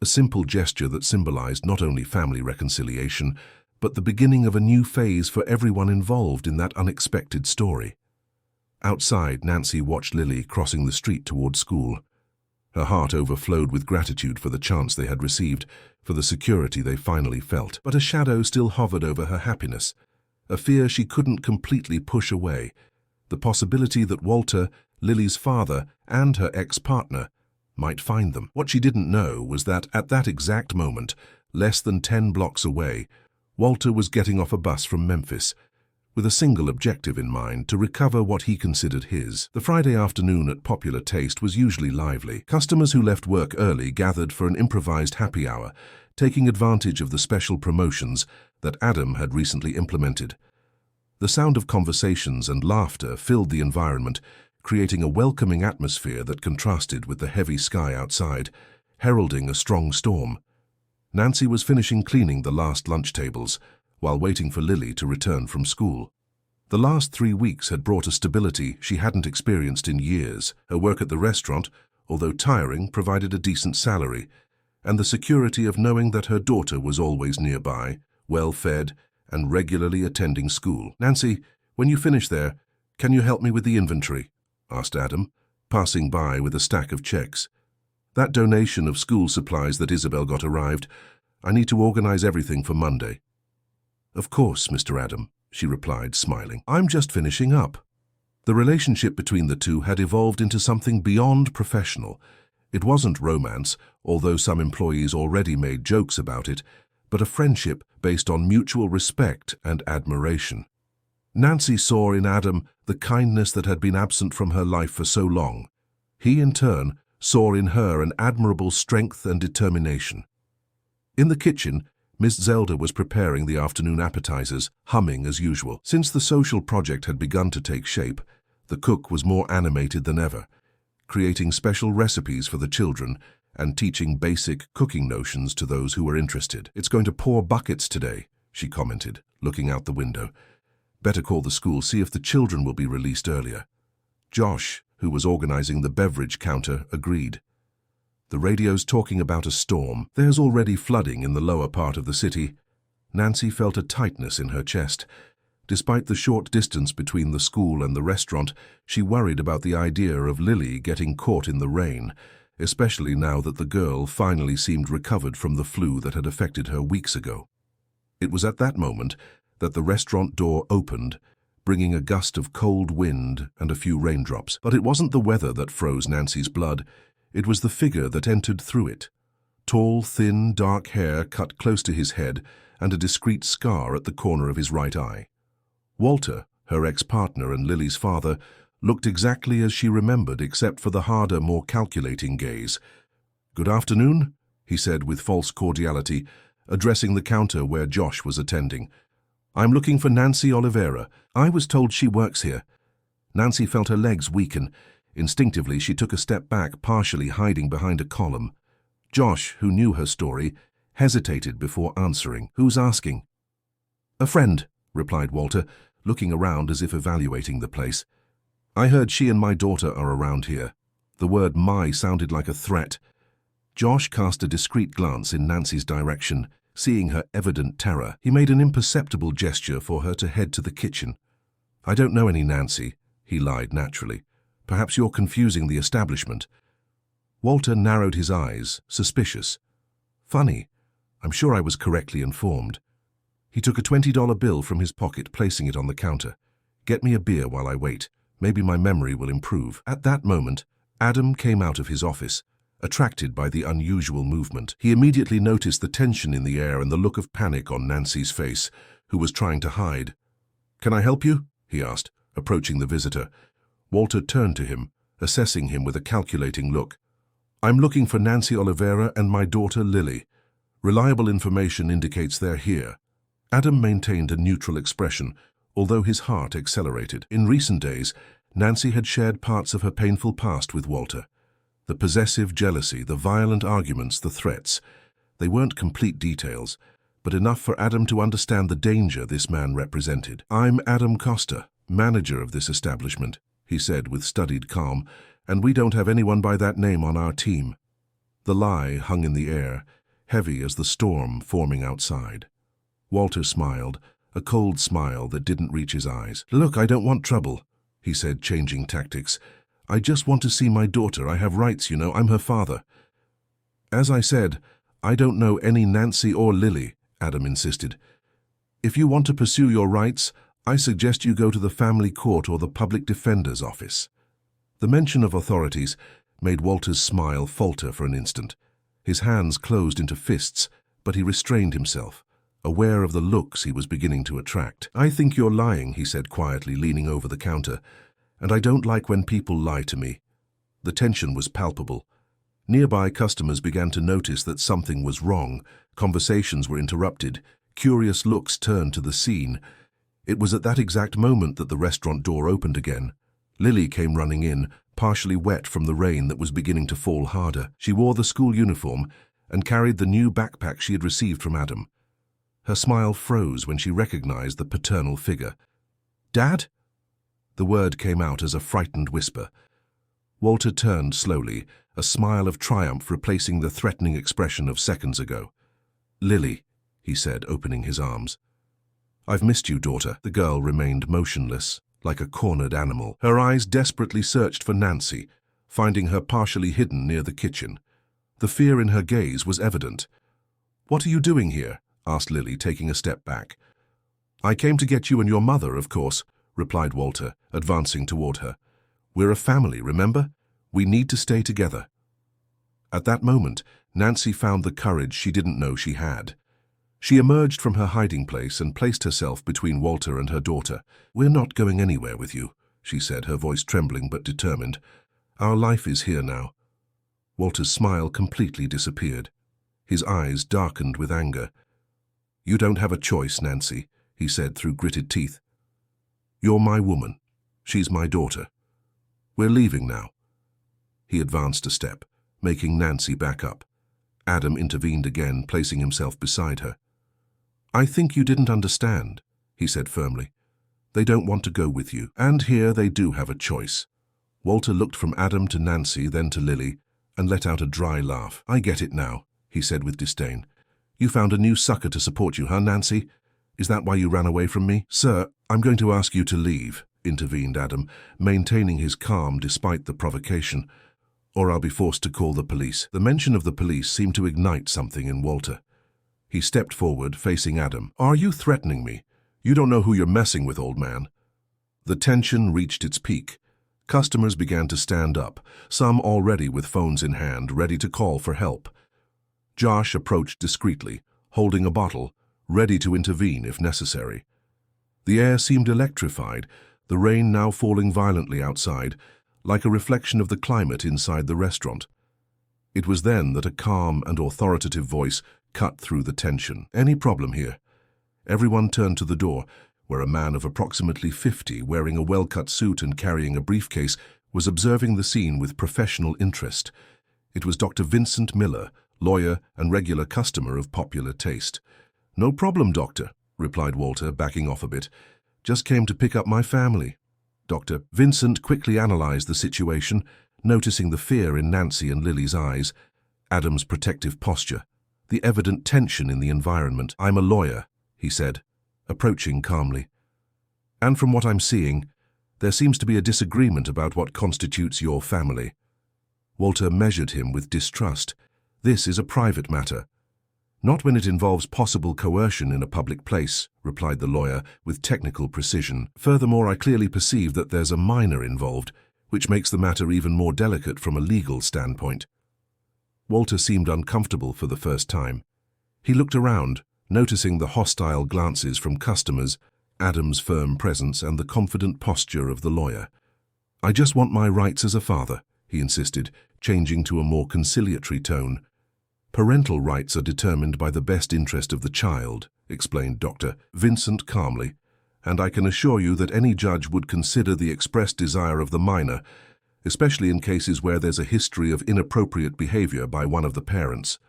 a simple gesture that symbolized not only family reconciliation, but the beginning of a new phase for everyone involved in that unexpected story. Outside, Nancy watched Lily crossing the street toward school. Her heart overflowed with gratitude for the chance they had received, for the security they finally felt. But a shadow still hovered over her happiness, a fear she couldn't completely push away, the possibility that Walter, Lily's father, and her ex-partner might find them. What she didn't know was that at that exact moment, less than 10 blocks away, Walter was getting off a bus from Memphis, with a single objective in mind: to recover what he considered his. The Friday afternoon at Popular Taste was usually lively. Customers who left work early gathered for an improvised happy hour, taking advantage of the special promotions that Adam had recently implemented. The sound of conversations and laughter filled the environment, creating a welcoming atmosphere that contrasted with the heavy sky outside, heralding a strong storm. Nancy was finishing cleaning the last lunch tables, while waiting for Lily to return from school. The last 3 weeks had brought a stability she hadn't experienced in years. Her work at the restaurant, although tiring, provided a decent salary, and the security of knowing that her daughter was always nearby, well-fed, and regularly attending school. "Nancy, when you finish there, can you help me with the inventory?" asked Adam, passing by with a stack of checks. "That donation of school supplies that Isabel got arrived. I need to organize everything for Monday." "Of course, Mr. Adam," she replied, smiling. "I'm just finishing up." The relationship between the two had evolved into something beyond professional. It wasn't romance, although some employees already made jokes about it, but a friendship based on mutual respect and admiration. Nancy saw in Adam the kindness that had been absent from her life for so long. He, in turn, saw in her an admirable strength and determination. In the kitchen, Miss Zelda was preparing the afternoon appetizers, humming as usual. Since the social project had begun to take shape, the cook was more animated than ever, creating special recipes for the children and teaching basic cooking notions to those who were interested. "It's going to pour buckets today," she commented, looking out the window. "Better call the school, see if the children will be released earlier." Josh, who was organizing the beverage counter, agreed. "The radio's talking about a storm. There's already flooding in the lower part of the city." Nancy felt a tightness in her chest. Despite the short distance between the school and the restaurant, she worried about the idea of Lily getting caught in the rain, especially now that the girl finally seemed recovered from the flu that had affected her weeks ago. It was at that moment that the restaurant door opened, bringing a gust of cold wind and a few raindrops. But it wasn't the weather that froze Nancy's blood. It was the figure that entered through it. Tall, thin, dark hair cut close to his head and a discreet scar at the corner of his right eye. Walter, her ex-partner and Lily's father, looked exactly as she remembered except for the harder, more calculating gaze. "Good afternoon," he said with false cordiality, addressing the counter where Josh was attending. "I'm looking for Nancy Oliveira. I was told she works here." Nancy felt her legs weaken. Instinctively, she took a step back, partially hiding behind a column. Josh, who knew her story, hesitated before answering. "Who's asking?" "A friend," replied Walter, looking around as if evaluating the place. "I heard she and my daughter are around here." The word "my" sounded like a threat. Josh cast a discreet glance in Nancy's direction, seeing her evident terror. He made an imperceptible gesture for her to head to the kitchen. "I don't know any Nancy," he lied naturally. "Perhaps you're confusing the establishment." Walter narrowed his eyes, suspicious. "Funny. I'm sure I was correctly informed." He took a $20 bill from his pocket, placing it on the counter. "Get me a beer while I wait. Maybe my memory will improve." At that moment, Adam came out of his office, attracted by the unusual movement. He immediately noticed the tension in the air and the look of panic on Nancy's face, who was trying to hide. "Can I help you?" he asked, approaching the visitor. Walter turned to him, assessing him with a calculating look. "I'm looking for Nancy Oliveira and my daughter Lily. Reliable information indicates they're here." Adam maintained a neutral expression, although his heart accelerated. In recent days, Nancy had shared parts of her painful past with Walter. The possessive jealousy, the violent arguments, the threats. They weren't complete details, but enough for Adam to understand the danger this man represented. "I'm Adam Costa, manager of this establishment," he said with studied calm, "and we don't have anyone by that name on our team." The lie hung in the air, heavy as the storm forming outside. Walter smiled, a cold smile that didn't reach his eyes. "Look, I don't want trouble," he said, changing tactics. "I just want to see my daughter. I have rights, you know. I'm her father." "As I said, I don't know any Nancy or Lily," Adam insisted. "If you want to pursue your rights, I suggest you go to the family court or the public defender's office." The mention of authorities made Walter's smile falter for an instant. His hands closed into fists, but he restrained himself, aware of the looks he was beginning to attract. "I think you're lying," he said quietly, leaning over the counter, "and I don't like when people lie to me." The tension was palpable. Nearby customers began to notice that something was wrong. Conversations were interrupted. Curious looks turned to the scene. It was at that exact moment that the restaurant door opened again. Lily came running in, partially wet from the rain that was beginning to fall harder. She wore the school uniform and carried the new backpack she had received from Adam. Her smile froze when she recognized the paternal figure. "Dad?" The word came out as a frightened whisper. Walter turned slowly, a smile of triumph replacing the threatening expression of seconds ago. "Lily," he said, opening his arms. "I've missed you, daughter." The girl remained motionless, like a cornered animal. Her eyes desperately searched for Nancy, finding her partially hidden near the kitchen. The fear in her gaze was evident. "What are you doing here?" asked Lily, taking a step back. "I came to get you and your mother, of course," replied Walter, advancing toward her. "We're a family, remember? We need to stay together." At that moment, Nancy found the courage she didn't know she had. She emerged from her hiding place and placed herself between Walter and her daughter. "We're not going anywhere with you," she said, her voice trembling but determined. "Our life is here now." Walter's smile completely disappeared. His eyes darkened with anger. "You don't have a choice, Nancy," he said through gritted teeth. "You're my woman. She's my daughter. We're leaving now." He advanced a step, making Nancy back up. Adam intervened again, placing himself beside her. "I think you didn't understand," he said firmly. "They don't want to go with you, and here they do have a choice." Walter looked from Adam to Nancy, then to Lily, and let out a dry laugh. "I get it now," he said with disdain. "You found a new sucker to support you, huh, Nancy? Is that why you ran away from me?" "Sir, I'm going to ask you to leave," intervened Adam, maintaining his calm despite the provocation, "or I'll be forced to call the police." The mention of the police seemed to ignite something in Walter. He stepped forward, facing Adam. "Are you threatening me? You don't know who you're messing with, old man." The tension reached its peak. Customers began to stand up, some already with phones in hand, ready to call for help. Josh approached discreetly, holding a bottle, ready to intervene if necessary. The air seemed electrified, the rain now falling violently outside, like a reflection of the climate inside the restaurant. It was then that a calm and authoritative voice cut through the tension. "Any problem here?" Everyone turned to the door, where a man of approximately 50, wearing a well-cut suit and carrying a briefcase, was observing the scene with professional interest. It was Dr. Vincent Miller, lawyer and regular customer of Popular Taste. "No problem, doctor," replied Walter, backing off a bit. "Just came to pick up my family." Dr. Vincent quickly analyzed the situation, noticing the fear in Nancy and Lily's eyes, Adam's protective posture, the evident tension in the environment. "I'm a lawyer," he said, approaching calmly. "And from what I'm seeing, there seems to be a disagreement about what constitutes your family." Walter measured him with distrust. "This is a private matter." "Not when it involves possible coercion in a public place," replied the lawyer with technical precision. "Furthermore, I clearly perceive that there's a minor involved, which makes the matter even more delicate from a legal standpoint." Walter seemed uncomfortable for the first time. He looked around, noticing the hostile glances from customers, Adam's firm presence, and the confident posture of the lawyer. "I just want my rights as a father," he insisted, changing to a more conciliatory tone. "Parental rights are determined by the best interest of the child," explained Dr. Vincent calmly, "and I can assure you that any judge would consider the expressed desire of the minor, especially in cases where there's a history of inappropriate behavior by one of the parents."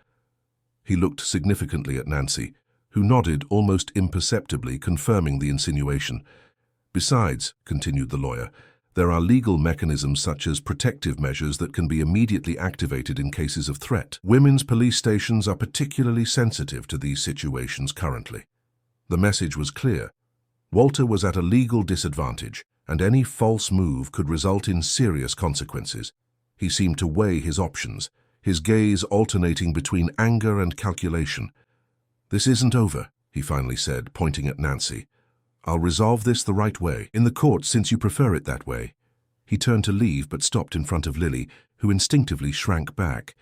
He looked significantly at Nancy, who nodded almost imperceptibly, confirming the insinuation. "Besides," continued the lawyer, "there are legal mechanisms such as protective measures that can be immediately activated in cases of threat. Women's police stations are particularly sensitive to these situations currently." The message was clear. Walter was at a legal disadvantage, and any false move could result in serious consequences. He seemed to weigh his options, his gaze alternating between anger and calculation. "This isn't over," he finally said, pointing at Nancy. "I'll resolve this the right way. In the court, since you prefer it that way." He turned to leave but stopped in front of Lily, who instinctively shrank back.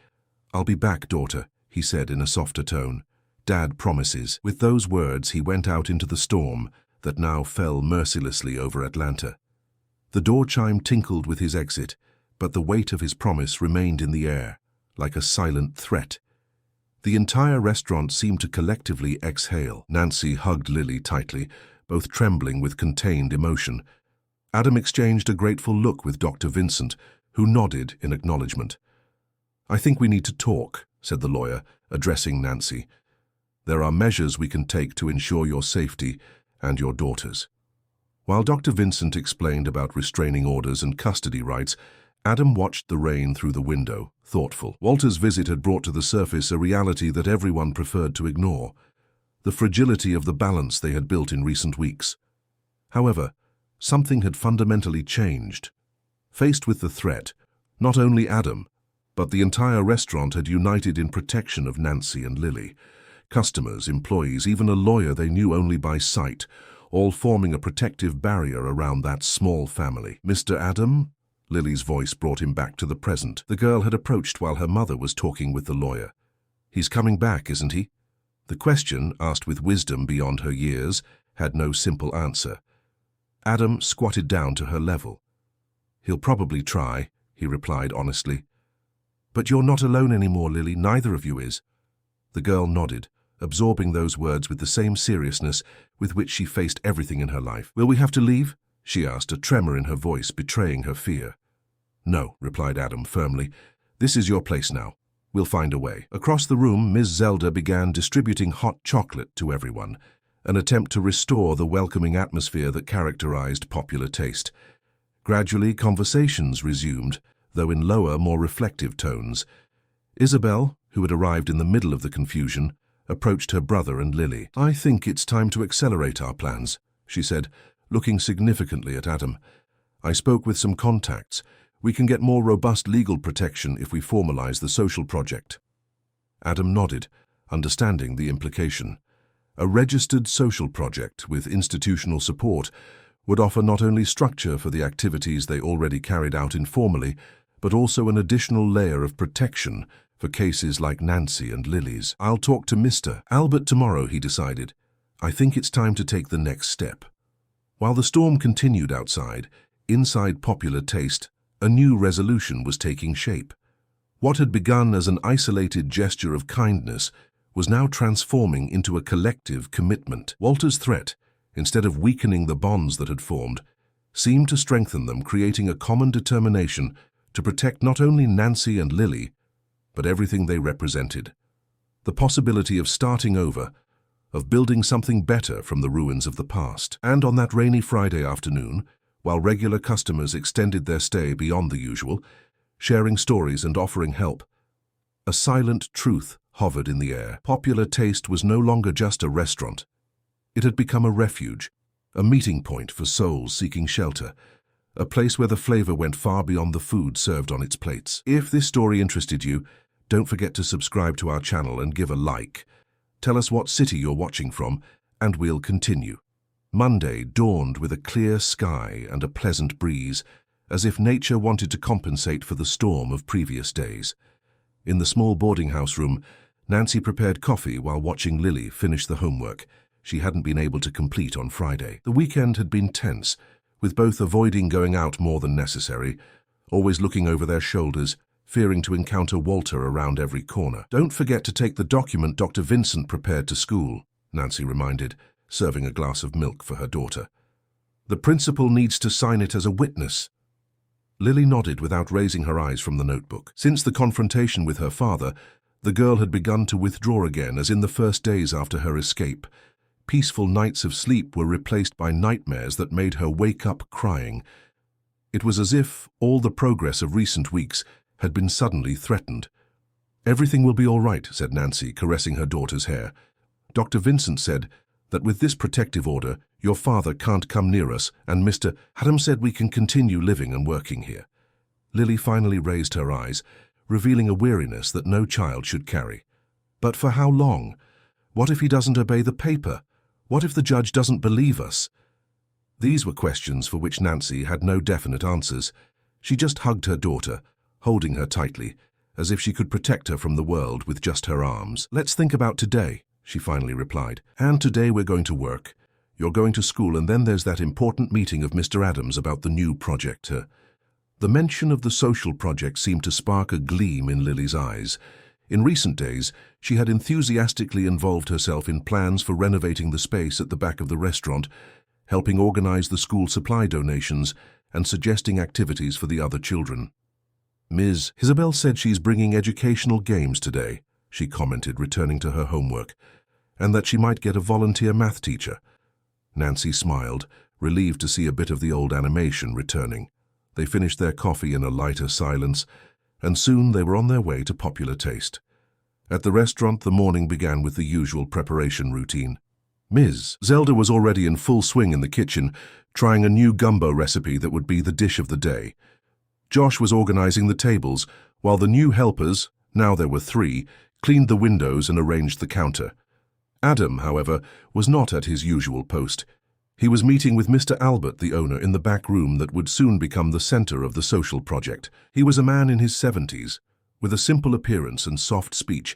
"I'll be back, daughter," he said in a softer tone. "Dad promises." With those words, he went out into the storm that now fell mercilessly over Atlanta. The door chime tinkled with his exit, but the weight of his promise remained in the air, like a silent threat. The entire restaurant seemed to collectively exhale. Nancy hugged Lily tightly, both trembling with contained emotion. Adam exchanged a grateful look with Dr. Vincent, who nodded in acknowledgement. "I think we need to talk," said the lawyer, addressing Nancy. "There are measures we can take to ensure your safety and your daughter's." While Dr. Vincent explained about restraining orders and custody rights, Adam watched the rain through the window, thoughtful. Walter's visit had brought to the surface a reality that everyone preferred to ignore: the fragility of the balance they had built in recent weeks. However, something had fundamentally changed. Faced with the threat, not only Adam, but the entire restaurant had united in protection of Nancy and Lily. Customers, employees, even a lawyer they knew only by sight, all forming a protective barrier around that small family. "Mr. Adam?" Lily's voice brought him back to the present. The girl had approached while her mother was talking with the lawyer. "He's coming back, isn't he?" The question, asked with wisdom beyond her years, had no simple answer. Adam squatted down to her level. "He'll probably try," he replied honestly. "But you're not alone anymore, Lily. Neither of you is." The girl nodded, absorbing those words with the same seriousness with which she faced everything in her life. "Will we have to leave?" she asked, a tremor in her voice betraying her fear. "No," replied Adam firmly. "This is your place now. We'll find a way." Across the room, Ms. Zelda began distributing hot chocolate to everyone, an attempt to restore the welcoming atmosphere that characterized Popular Taste. Gradually, conversations resumed, though in lower, more reflective tones. Isabel, who had arrived in the middle of the confusion, approached her brother and Lily. "I think it's time to accelerate our plans," she said, looking significantly at Adam. "I spoke with some contacts. We can get more robust legal protection if we formalize the social project." Adam nodded, understanding the implication. A registered social project with institutional support would offer not only structure for the activities they already carried out informally, but also an additional layer of protection for cases like Nancy and Lily's. "I'll talk to Mr. Albert tomorrow," he decided. "I think it's time to take the next step." While the storm continued outside, inside Popular Taste, a new resolution was taking shape. What had begun as an isolated gesture of kindness was now transforming into a collective commitment. Walter's threat, instead of weakening the bonds that had formed, seemed to strengthen them, creating a common determination to protect not only Nancy and Lily, but everything they represented. The possibility of starting over, of building something better from the ruins of the past. And on that rainy Friday afternoon, while regular customers extended their stay beyond the usual, sharing stories and offering help, a silent truth hovered in the air. Popular Taste was no longer just a restaurant. It had become a refuge, a meeting point for souls seeking shelter, a place where the flavor went far beyond the food served on its plates. If this story interested you, don't forget to subscribe to our channel and give a like. Tell us what city you're watching from, and we'll continue. Monday dawned with a clear sky and a pleasant breeze, as if nature wanted to compensate for the storm of previous days. In the small boarding house room, Nancy prepared coffee while watching Lily finish the homework she hadn't been able to complete on Friday. The weekend had been tense, with both avoiding going out more than necessary, always looking over their shoulders, fearing to encounter Walter around every corner. "Don't forget to take the document Dr. Vincent prepared to school," Nancy reminded, serving a glass of milk for her daughter. "The principal needs to sign it as a witness." Lily nodded without raising her eyes from the notebook. Since the confrontation with her father, the girl had begun to withdraw again, as in the first days after her escape. Peaceful nights of sleep were replaced by nightmares that made her wake up crying. It was as if all the progress of recent weeks had been suddenly threatened. "Everything will be all right," said Nancy, caressing her daughter's hair. "Dr. Vincent said that with this protective order, your father can't come near us, and Mr. Adam said we can continue living and working here. Lily finally raised her eyes, revealing a weariness that no child should carry. But for how long? What if he doesn't obey the paper? What if the judge doesn't believe us? These were questions for which Nancy had no definite answers. She just hugged her daughter, holding her tightly, as if she could protect her from the world with just her arms. Let's think about today, she finally replied. And today we're going to work. You're going to school, and then there's that important meeting of Mr. Adams about the new project. The mention of the social project seemed to spark a gleam in Lily's eyes. In recent days, she had enthusiastically involved herself in plans for renovating the space at the back of the restaurant, helping organize the school supply donations, and suggesting activities for the other children. Ms. Isabel said she's bringing educational games today, she commented, returning to her homework, and that she might get a volunteer math teacher. Nancy smiled, relieved to see a bit of the old animation returning. They finished their coffee in a lighter silence, and soon they were on their way to Popular Taste. At the restaurant, the morning began with the usual preparation routine. Ms. Zelda was already in full swing in the kitchen, trying a new gumbo recipe that would be the dish of the day. Josh was organizing the tables, while the new helpers, now there were 3, cleaned the windows and arranged the counter. Adam, however, was not at his usual post. He was meeting with Mr. Albert, the owner, in the back room that would soon become the center of the social project. He was a man in his 70s, with a simple appearance and soft speech,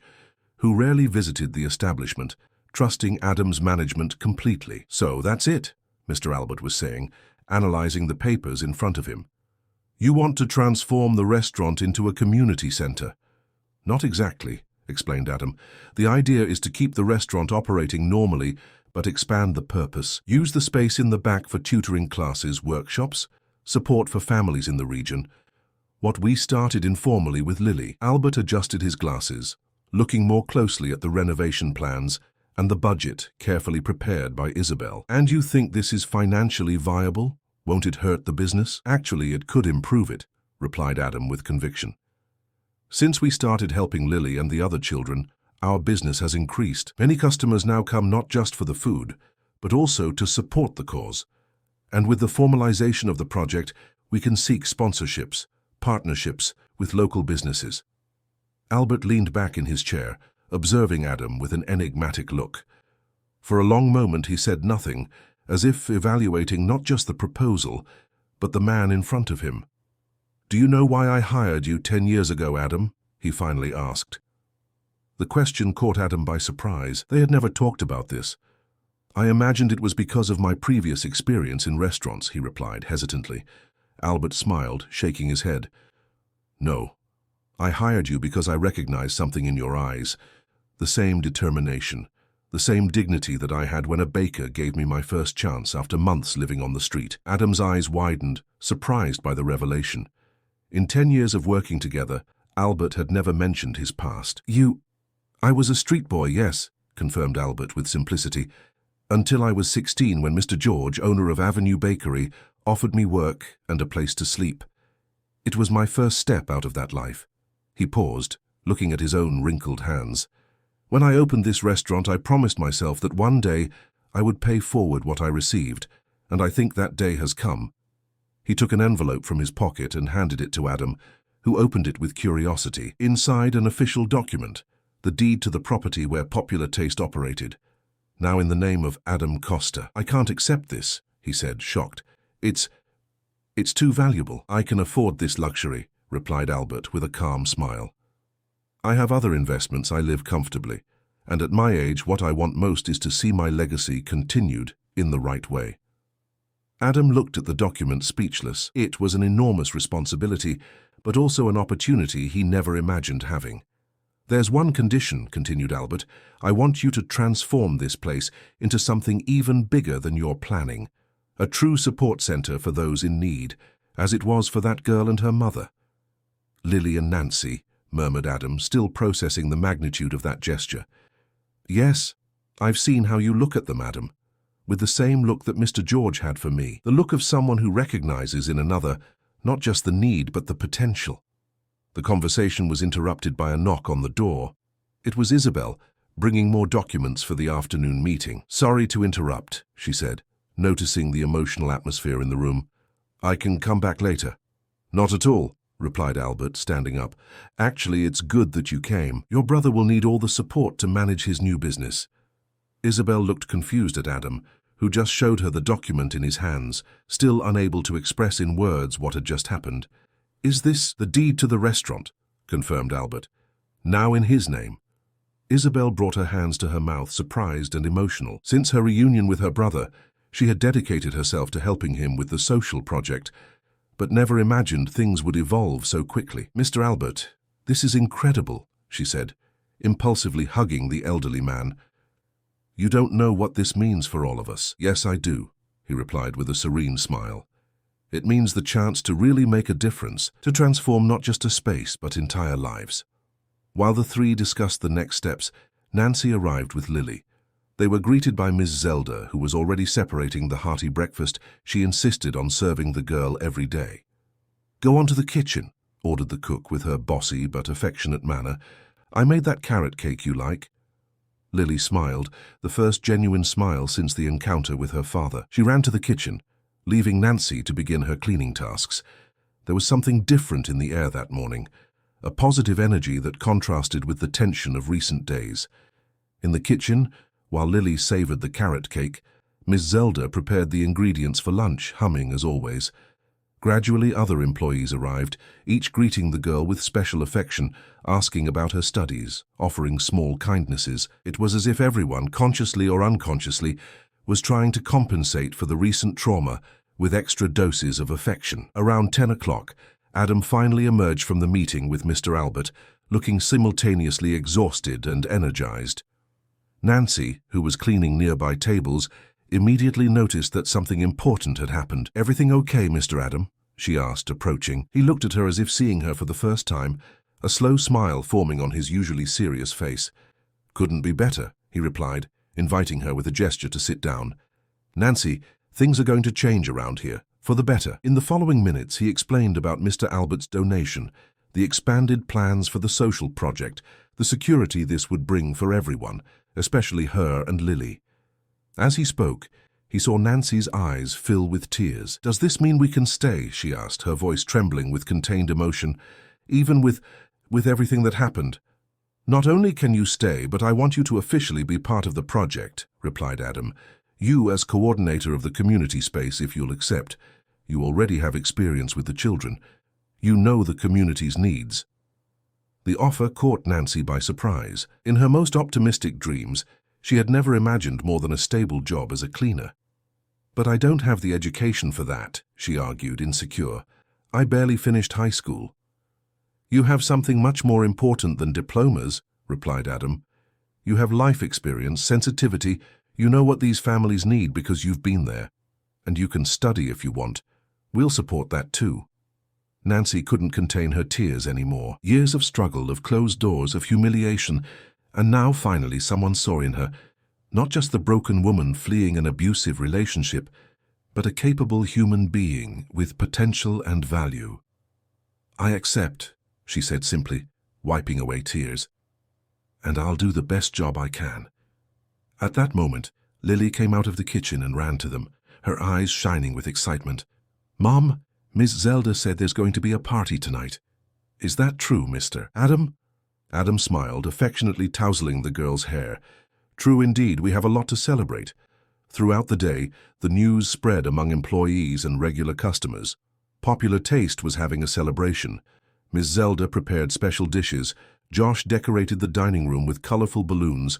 who rarely visited the establishment, trusting Adam's management completely. "So that's it," Mr. Albert was saying, analyzing the papers in front of him. "You want to transform the restaurant into a community center." "Not exactly," explained Adam. "The idea is to keep the restaurant operating normally, but expand the purpose. Use the space in the back for tutoring classes, workshops, support for families in the region. What we started informally with Lily." Albert adjusted his glasses, looking more closely at the renovation plans and the budget carefully prepared by Isabel. "And you think this is financially viable? Won't it hurt the business?" "Actually, it could improve it," replied Adam with conviction. "Since we started helping Lily and the other children, our business has increased. Many customers now come not just for the food, but also to support the cause. And with the formalization of the project, we can seek sponsorships, partnerships with local businesses." Albert leaned back in his chair, observing Adam with an enigmatic look. For a long moment he said nothing, as if evaluating not just the proposal, but the man in front of him. "Do you know why I hired you 10 years ago, Adam?" he finally asked. The question caught Adam by surprise. They had never talked about this. "I imagined it was because of my previous experience in restaurants," he replied hesitantly. Albert smiled, shaking his head. "No. I hired you because I recognized something in your eyes. The same determination, the same dignity that I had when a baker gave me my first chance after months living on the street." Adam's eyes widened, surprised by the revelation. In 10 years of working together, Albert had never mentioned his past. "I was a street boy, yes," confirmed Albert with simplicity, "until I was 16 when Mr. George, owner of Avenue Bakery, offered me work and a place to sleep. It was my first step out of that life." He paused, looking at his own wrinkled hands. "When I opened this restaurant, I promised myself that one day I would pay forward what I received, and I think that day has come." He took an envelope from his pocket and handed it to Adam, who opened it with curiosity. Inside, an official document, the deed to the property where Popular Taste operated, now in the name of Adam Costa. "I can't accept this," he said, shocked. It's too valuable." "I can afford this luxury," replied Albert with a calm smile. "I have other investments. I live comfortably, and at my age what I want most is to see my legacy continued in the right way." Adam looked at the document speechless. It was an enormous responsibility, but also an opportunity he never imagined having. "There's one condition," continued Albert. "I want you to transform this place into something even bigger than you're planning. A true support center for those in need, as it was for that girl and her mother." "Lily and Nancy," murmured Adam, still processing the magnitude of that gesture. "Yes, I've seen how you look at them, Adam, with the same look that Mr. George had for me, the look of someone who recognizes in another not just the need but the potential." The conversation was interrupted by a knock on the door. It was Isabel, bringing more documents for the afternoon meeting. "Sorry to interrupt," she said, noticing the emotional atmosphere in the room. "I can come back later." "Not at all," replied Albert, standing up. "Actually, it's good that you came. Your brother will need all the support to manage his new business." Isabel looked confused at Adam, who just showed her the document in his hands, still unable to express in words what had just happened. "Is this the deed to the restaurant?" confirmed Albert. "Now in his name." Isabel brought her hands to her mouth, surprised and emotional. Since her reunion with her brother, she had dedicated herself to helping him with the social project, but never imagined things would evolve so quickly. "Mr. Albert, this is incredible," she said, impulsively hugging the elderly man. "You don't know what this means for all of us." "Yes, I do," he replied with a serene smile. "It means the chance to really make a difference, to transform not just a space, but entire lives." While the three discussed the next steps, Nancy arrived with Lily. They were greeted by Miss Zelda, who was already separating the hearty breakfast she insisted on serving the girl every day. "Go on to the kitchen," ordered the cook with her bossy but affectionate manner. "I made that carrot cake you like." Lily smiled, the first genuine smile since the encounter with her father. She ran to the kitchen, leaving Nancy to begin her cleaning tasks. There was something different in the air that morning, a positive energy that contrasted with the tension of recent days. In the kitchen, while Lily savored the carrot cake, Miss Zelda prepared the ingredients for lunch, humming as always. Gradually other employees arrived, each greeting the girl with special affection, asking about her studies, offering small kindnesses. It was as if everyone, consciously or unconsciously, was trying to compensate for the recent trauma with extra doses of affection. Around 10 o'clock, Adam finally emerged from the meeting with Mr. Albert, looking simultaneously exhausted and energized. Nancy, who was cleaning nearby tables, immediately noticed that something important had happened. "Everything okay, Mr. Adam?" she asked, approaching. He looked at her as if seeing her for the first time, a slow smile forming on his usually serious face. "Couldn't be better," he replied, inviting her with a gesture to sit down. "Nancy, things are going to change around here, for the better." In the following minutes, he explained about Mr. Albert's donation, the expanded plans for the social project, the security this would bring for everyone, especially her and Lily. As he spoke, he saw Nancy's eyes fill with tears. "Does this mean we can stay?" she asked, her voice trembling with contained emotion, "even with everything that happened?" "Not only can you stay, but I want you to officially be part of the project," replied Adam. "You as coordinator of the community space, if you'll accept. You already have experience with the children. You know the community's needs." The offer caught Nancy by surprise. In her most optimistic dreams, she had never imagined more than a stable job as a cleaner. "But I don't have the education for that," she argued, insecure. "I barely finished high school." "You have something much more important than diplomas," replied Adam. "You have life experience, sensitivity. You know what these families need because you've been there. And you can study if you want. We'll support that too." Nancy couldn't contain her tears anymore. Years of struggle, of closed doors, of humiliation, and now finally someone saw in her not just the broken woman fleeing an abusive relationship, but a capable human being with potential and value. "I accept," she said simply, wiping away tears. "And I'll do the best job I can." At that moment, Lily came out of the kitchen and ran to them, her eyes shining with excitement. "Mom, Miss Zelda said there's going to be a party tonight. Is that true, Mr. Adam?" Adam smiled, affectionately tousling the girl's hair. "True indeed, we have a lot to celebrate." Throughout the day, the news spread among employees and regular customers. Popular Taste was having a celebration. Miss Zelda prepared special dishes, Josh decorated the dining room with colorful balloons,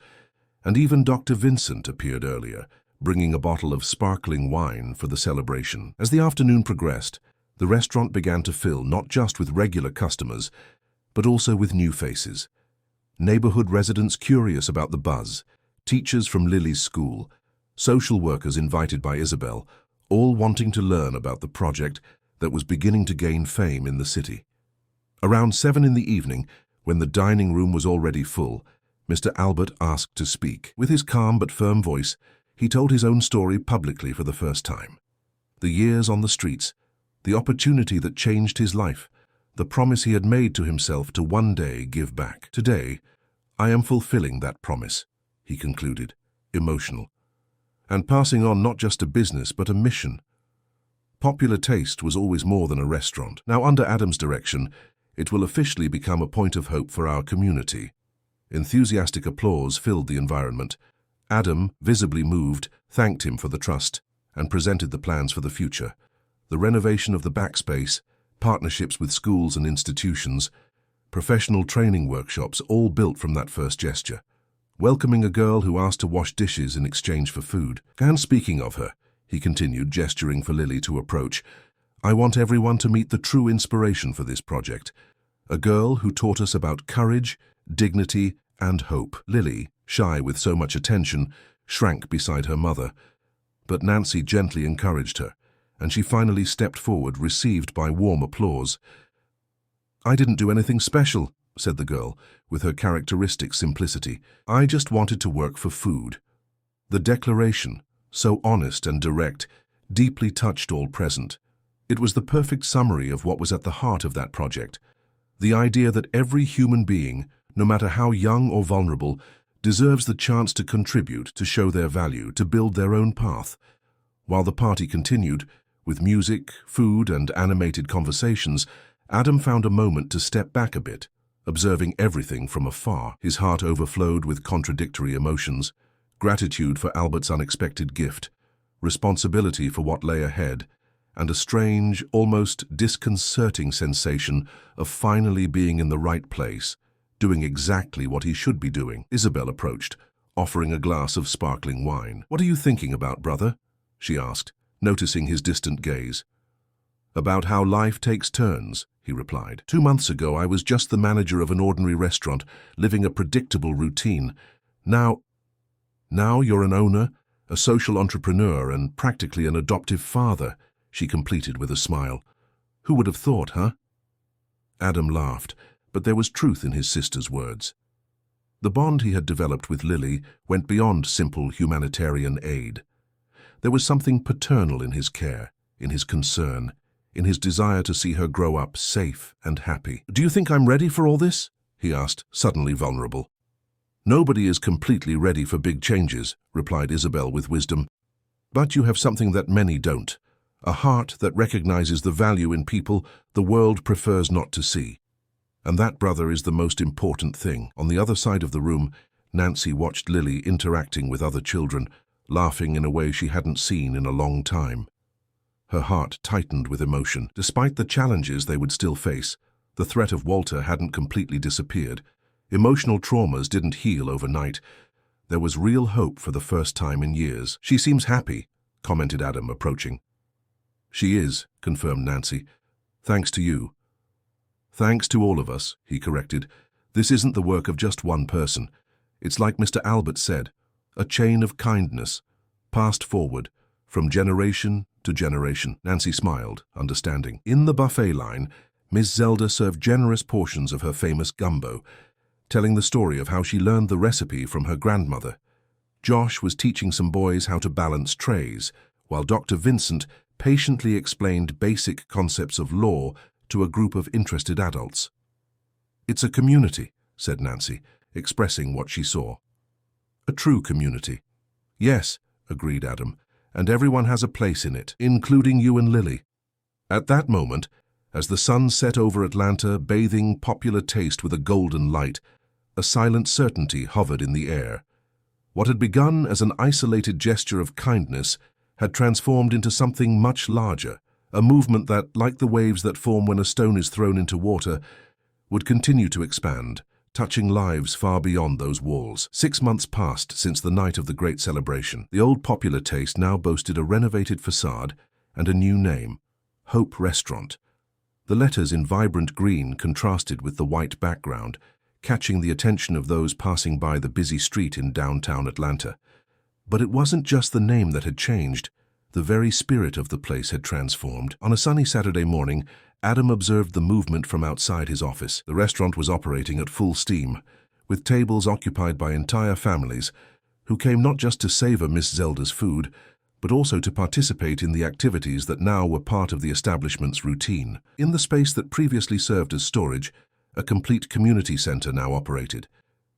and even Dr. Vincent appeared earlier, bringing a bottle of sparkling wine for the celebration. As the afternoon progressed, the restaurant began to fill not just with regular customers, but also with new faces. Neighborhood residents curious about the buzz, teachers from Lily's school, social workers invited by Isabel, all wanting to learn about the project that was beginning to gain fame in the city. Around 7 in the evening, when the dining room was already full, Mr. Albert asked to speak. With his calm but firm voice, he told his own story publicly for the first time. The years on the streets, the opportunity that changed his life, the promise he had made to himself to one day give back. Today, I am fulfilling that promise, he concluded, emotional, and passing on not just a business but a mission. Popular Taste was always more than a restaurant. Now, under Adam's direction, it will officially become a point of hope for our community. Enthusiastic applause filled the environment. Adam, visibly moved, thanked him for the trust and presented the plans for the future. The renovation of the backspace, partnerships with schools and institutions, professional training workshops, all built from that first gesture. Welcoming a girl who asked to wash dishes in exchange for food. And speaking of her, he continued, gesturing for Lily to approach, I want everyone to meet the true inspiration for this project. A girl who taught us about courage, dignity, and hope. Lily, shy with so much attention, shrank beside her mother, but Nancy gently encouraged her, and she finally stepped forward, received by warm applause. I didn't do anything special, said the girl, with her characteristic simplicity. I just wanted to work for food. The declaration, so honest and direct, deeply touched all present. It was the perfect summary of what was at the heart of that project. The idea that every human being, no matter how young or vulnerable, deserves the chance to contribute, to show their value, to build their own path. While the party continued, with music, food, and animated conversations, Adam found a moment to step back a bit, observing everything from afar. His heart overflowed with contradictory emotions: gratitude for Albert's unexpected gift, responsibility for what lay ahead, and a strange, almost disconcerting sensation of finally being in the right place, doing exactly what he should be doing. Isabel approached, offering a glass of sparkling wine. What are you thinking about, brother? She asked, noticing his distant gaze. About how life takes turns, he replied. 2 months ago, I was just the manager of an ordinary restaurant, living a predictable routine. Now you're an owner, a social entrepreneur, and practically an adoptive father, she completed with a smile. Who would have thought, huh? Adam laughed, but there was truth in his sister's words. The bond he had developed with Lily went beyond simple humanitarian aid. There was something paternal in his care, in his concern, in his desire to see her grow up safe and happy. Do you think I'm ready for all this? He asked, suddenly vulnerable. Nobody is completely ready for big changes, replied Isabel with wisdom. But you have something that many don't, a heart that recognizes the value in people the world prefers not to see. And that, brother, is the most important thing. On the other side of the room, Nancy watched Lily interacting with other children, laughing in a way she hadn't seen in a long time. Her heart tightened with emotion. Despite the challenges they would still face, the threat of Walter hadn't completely disappeared. Emotional traumas didn't heal overnight. There was real hope for the first time in years. She seems happy, commented Adam, approaching. She is, confirmed Nancy. Thanks to you. Thanks to all of us, he corrected. This isn't the work of just one person. It's like Mr. Albert said, a chain of kindness, passed forward, from generation to generation. Nancy smiled, understanding. In the buffet line, Miss Zelda served generous portions of her famous gumbo, telling the story of how she learned the recipe from her grandmother. Josh was teaching some boys how to balance trays, while Dr. Vincent patiently explained basic concepts of law to a group of interested adults. It's a community, said Nancy, expressing what she saw. A true community. Yes, agreed Adam, and everyone has a place in it, including you and Lily. At that moment, as the sun set over Atlanta, bathing Popular Taste with a golden light, a silent certainty hovered in the air. What had begun as an isolated gesture of kindness had transformed into something much larger, a movement that, like the waves that form when a stone is thrown into water, would continue to expand, touching lives far beyond those walls. 6 months passed since the night of the great celebration. The old Popular Taste now boasted a renovated facade and a new name, Hope Restaurant. The letters in vibrant green contrasted with the white background, catching the attention of those passing by the busy street in downtown Atlanta. But it wasn't just the name that had changed. The very spirit of the place had transformed. On a sunny Saturday morning, Adam observed the movement from outside his office. The restaurant was operating at full steam, with tables occupied by entire families who came not just to savor Miss Zelda's food, but also to participate in the activities that now were part of the establishment's routine. In the space that previously served as storage, a complete community center now operated.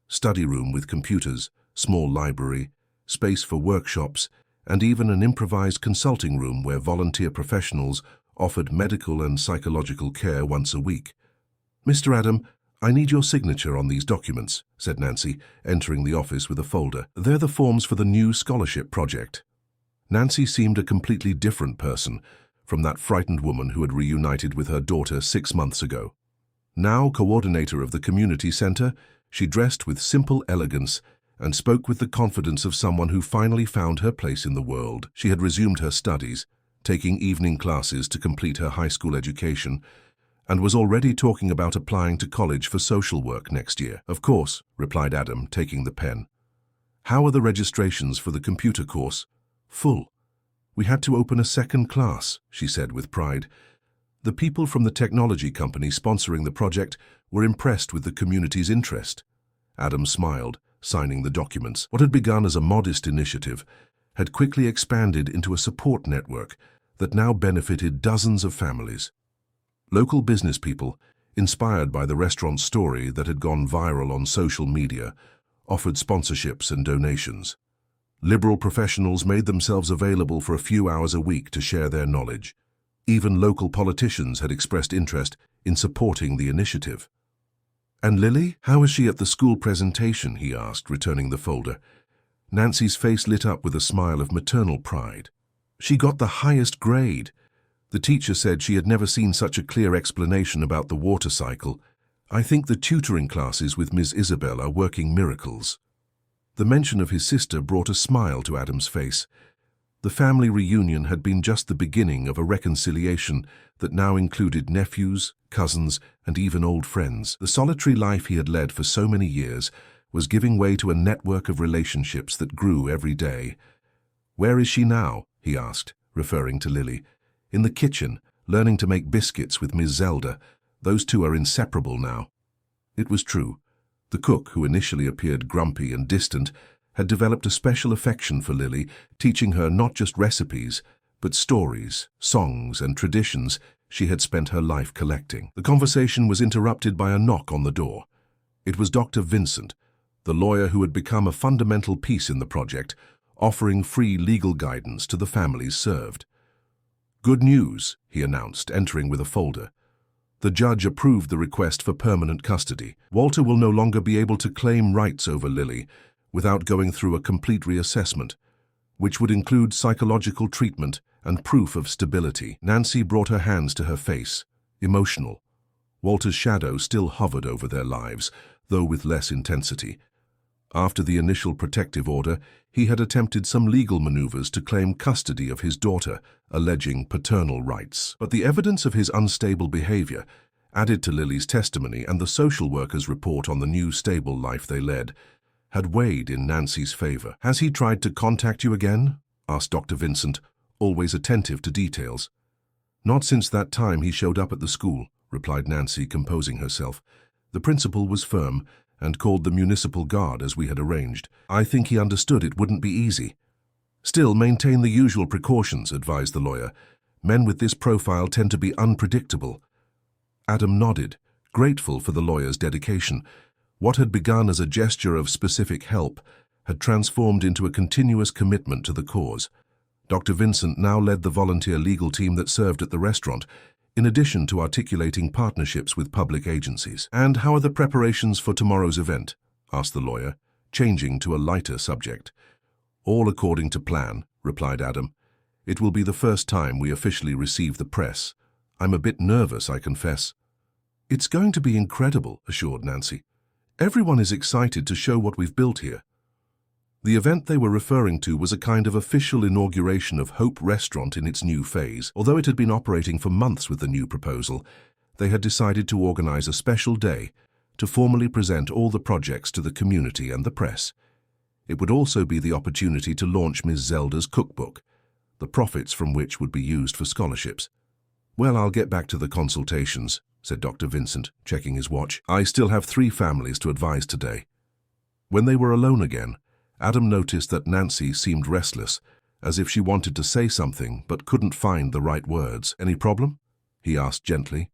study room with computers, small library, space for workshops, and even an improvised consulting room where volunteer professionals offered medical and psychological care once a week. "Mr. Adam, I need your signature on these documents," said Nancy, entering the office with a folder. "They're the forms for the new scholarship project." Nancy seemed a completely different person from that frightened woman who had reunited with her daughter 6 months ago. Now coordinator of the community center, she dressed with simple elegance and spoke with the confidence of someone who finally found her place in the world. She had resumed her studies, taking evening classes to complete her high school education, and was already talking about applying to college for social work next year. "Of course," replied Adam, taking the pen. "How are the registrations for the computer course?" "Full. We had to open a second class," she said with pride. The people from the technology company sponsoring the project were impressed with the community's interest. Adam smiled, signing the documents. What had begun as a modest initiative had quickly expanded into a support network that now benefited dozens of families. Local business people, inspired by the restaurant's story that had gone viral on social media, offered sponsorships and donations. Liberal professionals made themselves available for a few hours a week to share their knowledge. Even local politicians had expressed interest in supporting the initiative. "And Lily, how is she at the school presentation?" he asked, returning the folder. Nancy's face lit up with a smile of maternal pride. "She got the highest grade. The teacher said she had never seen such a clear explanation about the water cycle. I think the tutoring classes with Ms. Isabel are working miracles." The mention of his sister brought a smile to Adam's face. The family reunion had been just the beginning of a reconciliation that now included nephews, cousins, and even old friends. The solitary life he had led for so many years was giving way to a network of relationships that grew every day. "Where is she now?" he asked, referring to Lily. "In the kitchen, learning to make biscuits with Miss Zelda. Those two are inseparable now." It was true. The cook, who initially appeared grumpy and distant, had developed a special affection for Lily, teaching her not just recipes, but stories, songs, and traditions she had spent her life collecting. The conversation was interrupted by a knock on the door. It was Dr. Vincent, the lawyer who had become a fundamental piece in the project, offering free legal guidance to the families served. "Good news," he announced, entering with a folder. The judge approved the request for permanent custody. Walter will no longer be able to claim rights over Lily without going through a complete reassessment, which would include psychological treatment and proof of stability. Nancy brought her hands to her face, emotional. Walter's shadow still hovered over their lives, though with less intensity. After the initial protective order, he had attempted some legal maneuvers to claim custody of his daughter, alleging paternal rights. But the evidence of his unstable behavior, added to Lily's testimony and the social worker's report on the new stable life they led, had weighed in Nancy's favor. "Has he tried to contact you again?" asked Dr. Vincent, always attentive to details. "Not since that time he showed up at the school," replied Nancy, composing herself. "The principal was firm and called the municipal guard as we had arranged. I think he understood it wouldn't be easy." "Still, maintain the usual precautions," advised the lawyer. "Men with this profile tend to be unpredictable." Adam nodded, grateful for the lawyer's dedication. What had begun as a gesture of specific help had transformed into a continuous commitment to the cause. Dr. Vincent now led the volunteer legal team that served at the restaurant, in addition to articulating partnerships with public agencies. "And how are the preparations for tomorrow's event?" asked the lawyer, changing to a lighter subject. "All according to plan," replied Adam. "It will be the first time we officially receive the press. I'm a bit nervous, I confess." "It's going to be incredible," assured Nancy. "Everyone is excited to show what we've built here." The event they were referring to was a kind of official inauguration of Hope Restaurant in its new phase. Although it had been operating for months with the new proposal, they had decided to organize a special day to formally present all the projects to the community and the press. It would also be the opportunity to launch Ms. Zelda's cookbook, the profits from which would be used for scholarships. "Well, I'll get back to the consultations," said Dr. Vincent, checking his watch. "I still have 3 families to advise today." When they were alone again, Adam noticed that Nancy seemed restless, as if she wanted to say something but couldn't find the right words. "Any problem?" he asked gently.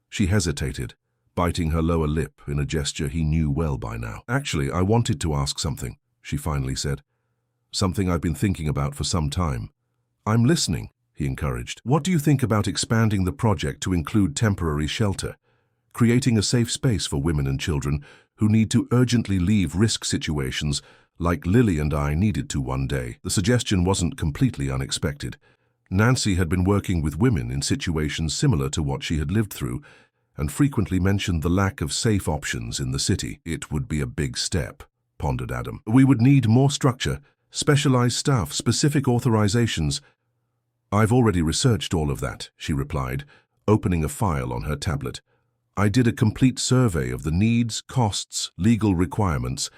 She hesitated, biting her lower lip in a gesture he knew well by now. "Actually, I wanted to ask something," she finally said. "Something I've been thinking about for some time." "I'm listening," he encouraged. "What do you think about expanding the project to include temporary shelter, creating a safe space for women and children who need to urgently leave risk situations like Lily and I needed to one day?" The suggestion wasn't completely unexpected. Nancy had been working with women in situations similar to what she had lived through, and frequently mentioned the lack of safe options in the city. "It would be a big step," pondered Adam. "We would need more structure, specialized staff, specific authorizations." "I've already researched all of that," she replied, opening a file on her tablet. "I did a complete survey of the needs, costs, legal requirements,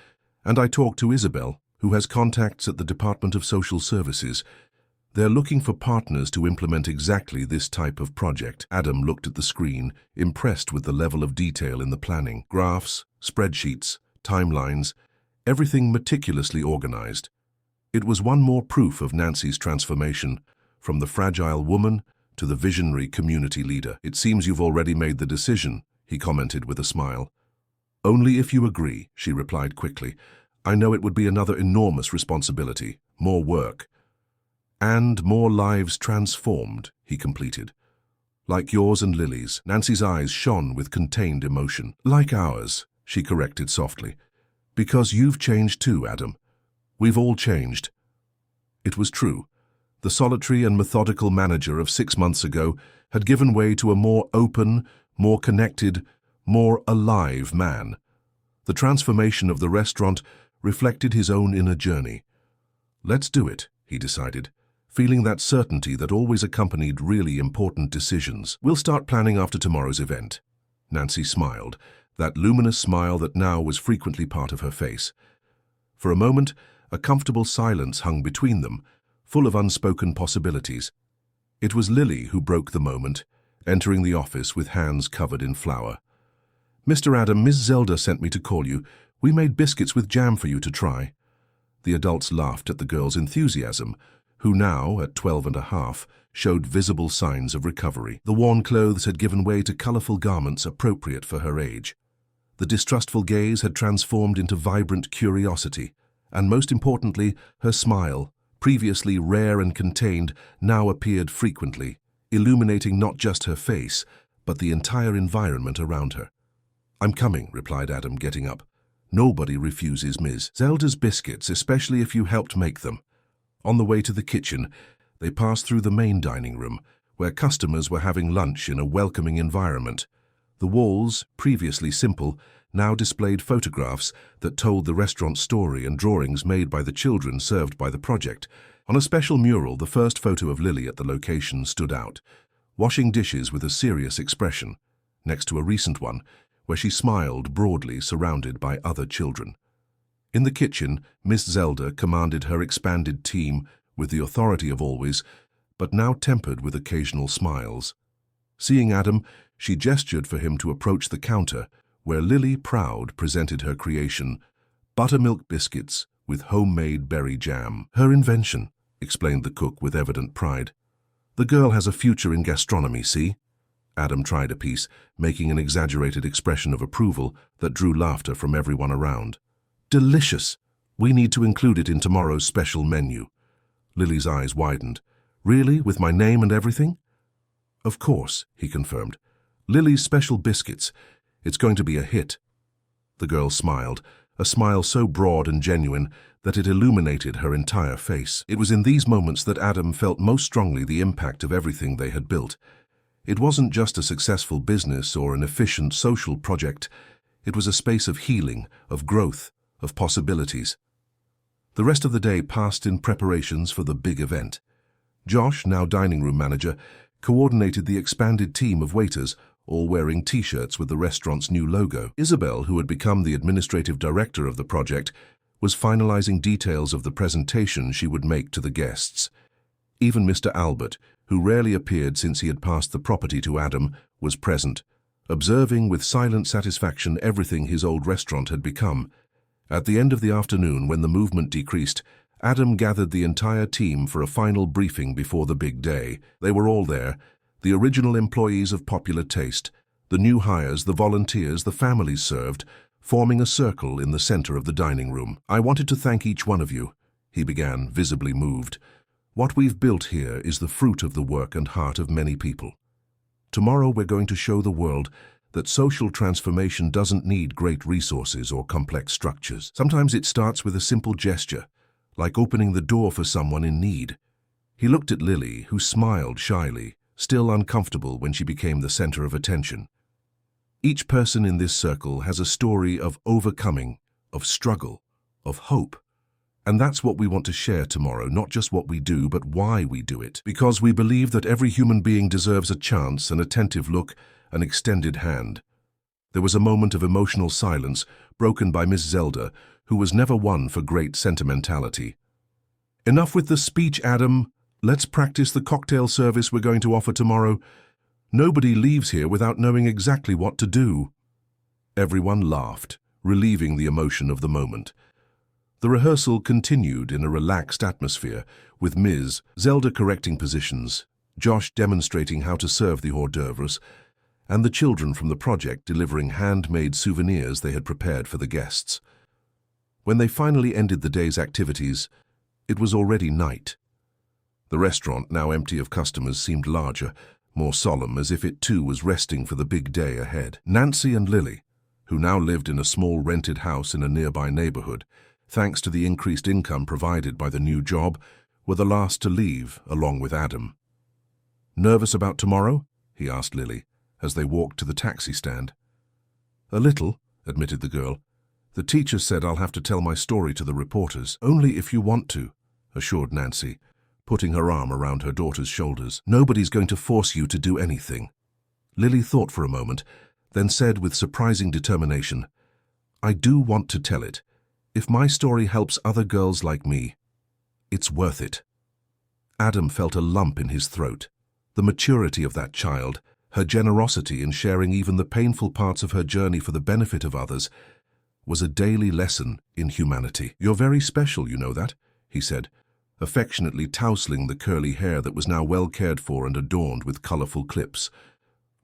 and I talked to Isabel, who has contacts at the Department of Social Services. They're looking for partners to implement exactly this type of project." Adam looked at the screen, impressed with the level of detail in the planning. Graphs, spreadsheets, timelines, everything meticulously organized. It was one more proof of Nancy's transformation, from the fragile woman to the visionary community leader. "It seems you've already made the decision," he commented with a smile. "Only if you agree," she replied quickly. "I know it would be another enormous responsibility, more work. And more lives transformed," he completed. "Like yours and Lily's." Nancy's eyes shone with contained emotion. "Like ours," she corrected softly. "Because you've changed too, Adam. We've all changed." It was true. The solitary and methodical manager of 6 months ago had given way to a more open, more connected, more alive man. The transformation of the restaurant reflected his own inner journey. "Let's do it," he decided, feeling that certainty that always accompanied really important decisions. "We'll start planning after tomorrow's event." Nancy smiled, that luminous smile that now was frequently part of her face. For a moment, a comfortable silence hung between them, full of unspoken possibilities. It was Lily who broke the moment, entering the office with hands covered in flour. "Mr. Adam, Miss Zelda sent me to call you. We made biscuits with jam for you to try." The adults laughed at the girl's enthusiasm, who now, at 12 and a half, showed visible signs of recovery. The worn clothes had given way to colorful garments appropriate for her age. The distrustful gaze had transformed into vibrant curiosity, and most importantly, her smile, previously rare and contained, now appeared frequently, illuminating not just her face, but the entire environment around her. "I'm coming," replied Adam, getting up. "Nobody refuses Ms. Zelda's biscuits, especially if you helped make them." On the way to the kitchen, they passed through the main dining room, where customers were having lunch in a welcoming environment. The walls, previously simple, now displayed photographs that told the restaurant's story and drawings made by the children served by the project. On a special mural, the first photo of Lily at the location stood out, washing dishes with a serious expression, next to a recent one, where she smiled broadly, surrounded by other children. In the kitchen, Miss Zelda commanded her expanded team with the authority of always, but now tempered with occasional smiles. Seeing Adam, she gestured for him to approach the counter, where Lily, proud, presented her creation, buttermilk biscuits with homemade berry jam. "Her invention," explained the cook with evident pride. "The girl has a future in gastronomy, see?" Adam tried a piece, making an exaggerated expression of approval that drew laughter from everyone around. "Delicious! We need to include it in tomorrow's special menu." Lily's eyes widened. "Really? With my name and everything?" "Of course," he confirmed. "Lily's special biscuits. It's going to be a hit." The girl smiled, a smile so broad and genuine that it illuminated her entire face. It was in these moments that Adam felt most strongly the impact of everything they had built. It wasn't just a successful business or an efficient social project. It was a space of healing, of growth, of possibilities. The rest of the day passed in preparations for the big event. Josh, now dining room manager, coordinated the expanded team of waiters, all wearing T-shirts with the restaurant's new logo. Isabel, who had become the administrative director of the project, was finalizing details of the presentation she would make to the guests. Even Mr. Albert, who rarely appeared since he had passed the property to Adam, was present, observing with silent satisfaction everything his old restaurant had become. At the end of the afternoon, when the movement decreased, Adam gathered the entire team for a final briefing before the big day. They were all there, the original employees of Popular Taste, The new hires, the volunteers, the families served, forming a circle in the center of the dining room. "I wanted to thank each one of you," he began, visibly moved. "What we've built here is the fruit of the work and heart of many people. Tomorrow we're going to show the world that social transformation doesn't need great resources or complex structures. Sometimes it starts with a simple gesture, like opening the door for someone in need." He looked at Lily, who smiled shyly, still uncomfortable when she became the center of attention. "Each person in this circle has a story of overcoming, of struggle, of hope. And that's what we want to share tomorrow, not just what we do, but why we do it. Because we believe that every human being deserves a chance, an attentive look, an extended hand." There was a moment of emotional silence, broken by Miss Zelda, who was never one for great sentimentality. "Enough with the speech, Adam. Let's practice the cocktail service we're going to offer tomorrow. Nobody leaves here without knowing exactly what to do." Everyone laughed, relieving the emotion of the moment. The rehearsal continued in a relaxed atmosphere, with Ms. Zelda correcting positions, Josh demonstrating how to serve the hors d'oeuvres, and the children from the project delivering handmade souvenirs they had prepared for the guests. When they finally ended the day's activities, it was already night. The restaurant, now empty of customers, seemed larger, more solemn, as if it too was resting for the big day ahead. Nancy and Lily, who now lived in a small rented house in a nearby neighborhood, thanks to the increased income provided by the new job, were the last to leave, along with Adam. "Nervous about tomorrow?" he asked Lily, as they walked to the taxi stand. "A little," admitted the girl. "The teacher said I'll have to tell my story to the reporters." "Only if you want to," assured Nancy, putting her arm around her daughter's shoulders. "Nobody's going to force you to do anything." Lily thought for a moment, then said with surprising determination, "I do want to tell it. If my story helps other girls like me, it's worth it." Adam felt a lump in his throat. The maturity of that child, her generosity in sharing even the painful parts of her journey for the benefit of others, was a daily lesson in humanity. "You're very special, you know that," he said, affectionately tousling the curly hair that was now well cared for and adorned with colorful clips.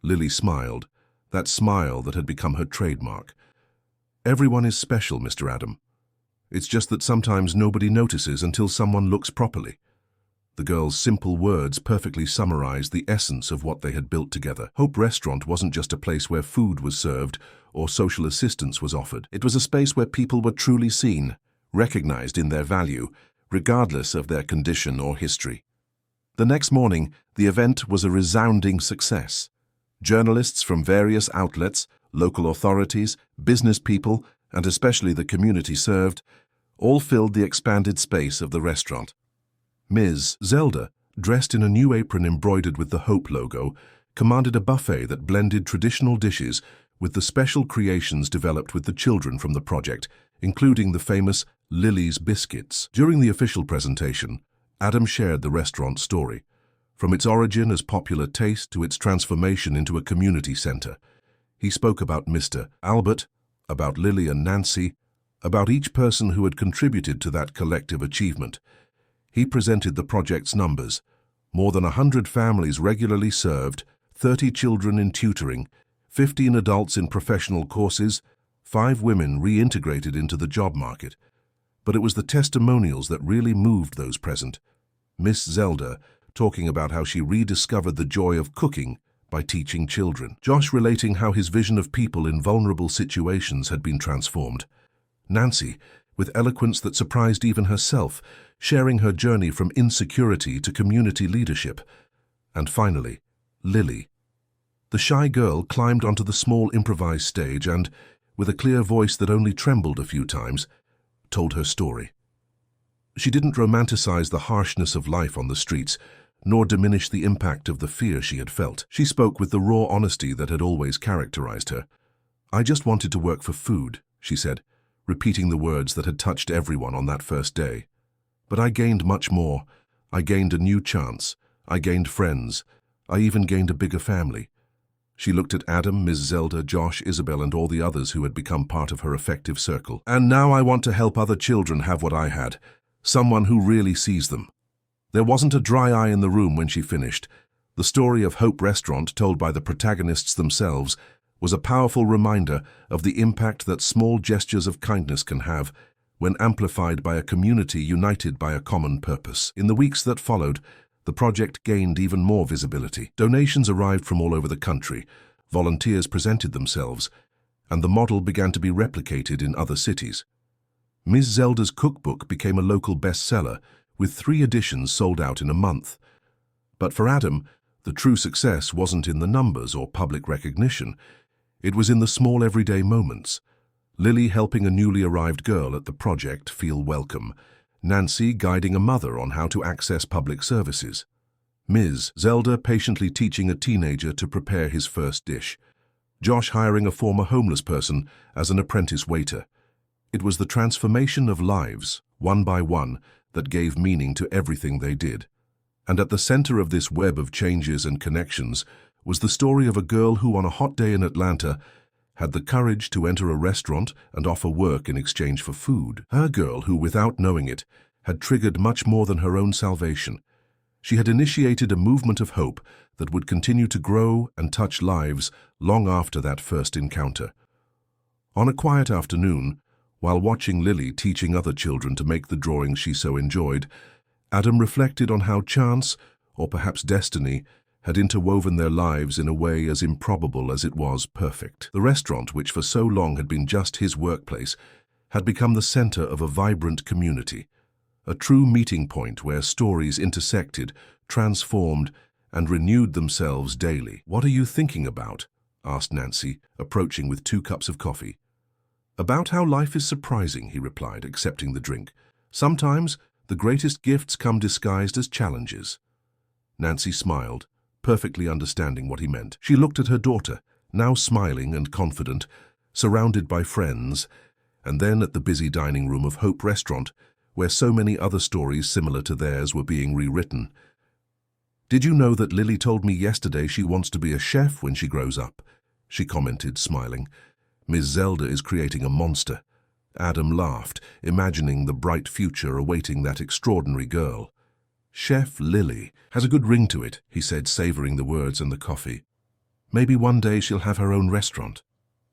Lily smiled, that smile that had become her trademark. "Everyone is special, Mr. Adam. It's just that sometimes nobody notices until someone looks properly." The girl's simple words perfectly summarized the essence of what they had built together. Hope Restaurant wasn't just a place where food was served or social assistance was offered. It was a space where people were truly seen, recognized in their value, regardless of their condition or history. The next morning, the event was a resounding success. Journalists from various outlets, local authorities, business people, and especially the community served, all filled the expanded space of the restaurant. Ms. Zelda, dressed in a new apron embroidered with the Hope logo, commanded a buffet that blended traditional dishes with the special creations developed with the children from the project, including the famous Lily's Biscuits. During the official presentation, Adam shared the restaurant's story, from its origin as popular taste to its transformation into a community center. He spoke about Mr. Albert, about Lily and Nancy, about each person who had contributed to that collective achievement. He presented the project's numbers: more than 100 families regularly served, 30 children in tutoring, 15 adults in professional courses, 5 women reintegrated into the job market. But it was the testimonials that really moved those present. Miss Zelda talking about how she rediscovered the joy of cooking by teaching children. Josh relating how his vision of people in vulnerable situations had been transformed. Nancy, with eloquence that surprised even herself, sharing her journey from insecurity to community leadership. And finally, Lily. The shy girl climbed onto the small improvised stage and, with a clear voice that only trembled a few times, told her story. She didn't romanticize the harshness of life on the streets, nor diminish the impact of the fear she had felt. She spoke with the raw honesty that had always characterized her. "I just wanted to work for food," she said, repeating the words that had touched everyone on that first day. "But I gained much more. I gained a new chance. I gained friends. I even gained a bigger family." She looked at Adam, Ms. Zelda, Josh, Isabel, and all the others who had become part of her effective circle. "And now I want to help other children have what I had. Someone who really sees them." There wasn't a dry eye in the room when she finished. The story of Hope Restaurant, told by the protagonists themselves, was a powerful reminder of the impact that small gestures of kindness can have when amplified by a community united by a common purpose. In the weeks that followed, the project gained even more visibility. Donations arrived from all over the country, volunteers presented themselves, and the model began to be replicated in other cities. Ms. Zelda's cookbook became a local bestseller, with 3 editions sold out in a month. But for Adam, the true success wasn't in the numbers or public recognition. It was in the small everyday moments. Lily helping a newly arrived girl at the project feel welcome. Nancy guiding a mother on how to access public services. Ms. Zelda patiently teaching a teenager to prepare his first dish. Josh hiring a former homeless person as an apprentice waiter. It was the transformation of lives, one by one, that gave meaning to everything they did. And at the center of this web of changes and connections was the story of a girl who, on a hot day in Atlanta, had the courage to enter a restaurant and offer work in exchange for food. Her girl who, without knowing it, had triggered much more than her own salvation. She had initiated a movement of hope that would continue to grow and touch lives long after that first encounter. On a quiet afternoon, while watching Lily teaching other children to make the drawings she so enjoyed, Adam reflected on how chance, or perhaps destiny, had interwoven their lives in a way as improbable as it was perfect. The restaurant, which for so long had been just his workplace, had become the center of a vibrant community, a true meeting point where stories intersected, transformed, and renewed themselves daily. "What are you thinking about?" asked Nancy, approaching with 2 cups of coffee. "About how life is surprising," he replied, accepting the drink. "Sometimes the greatest gifts come disguised as challenges." Nancy smiled, perfectly understanding what he meant. She looked at her daughter, now smiling and confident, surrounded by friends, and then at the busy dining room of Hope Restaurant, where so many other stories similar to theirs were being rewritten. "Did you know that Lily told me yesterday she wants to be a chef when she grows up?" she commented, smiling. "Ms. Zelda is creating a monster." Adam laughed, imagining the bright future awaiting that extraordinary girl. "Chef Lily has a good ring to it," he said, savoring the words and the coffee. "Maybe one day she'll have her own restaurant."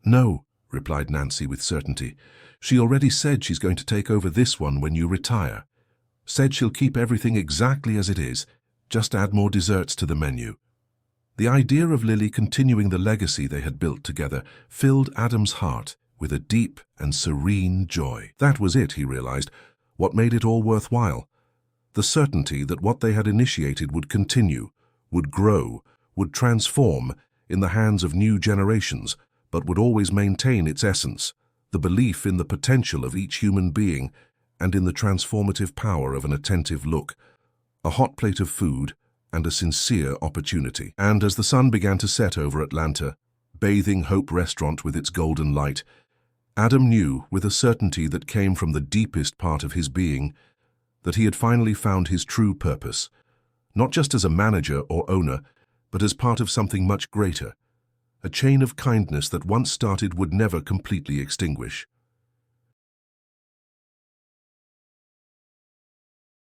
"No," replied Nancy with certainty. "She already said she's going to take over this one when you retire. Said she'll keep everything exactly as it is, just add more desserts to the menu." The idea of Lily continuing the legacy they had built together filled Adam's heart with a deep and serene joy. That was it, he realized, what made it all worthwhile. The certainty that what they had initiated would continue, would grow, would transform in the hands of new generations, but would always maintain its essence, the belief in the potential of each human being and in the transformative power of an attentive look, a hot plate of food, and a sincere opportunity. And as the sun began to set over Atlanta, bathing Hope Restaurant with its golden light, Adam knew, with a certainty that came from the deepest part of his being, that he had finally found his true purpose, not just as a manager or owner, but as part of something much greater, a chain of kindness that once started would never completely extinguish.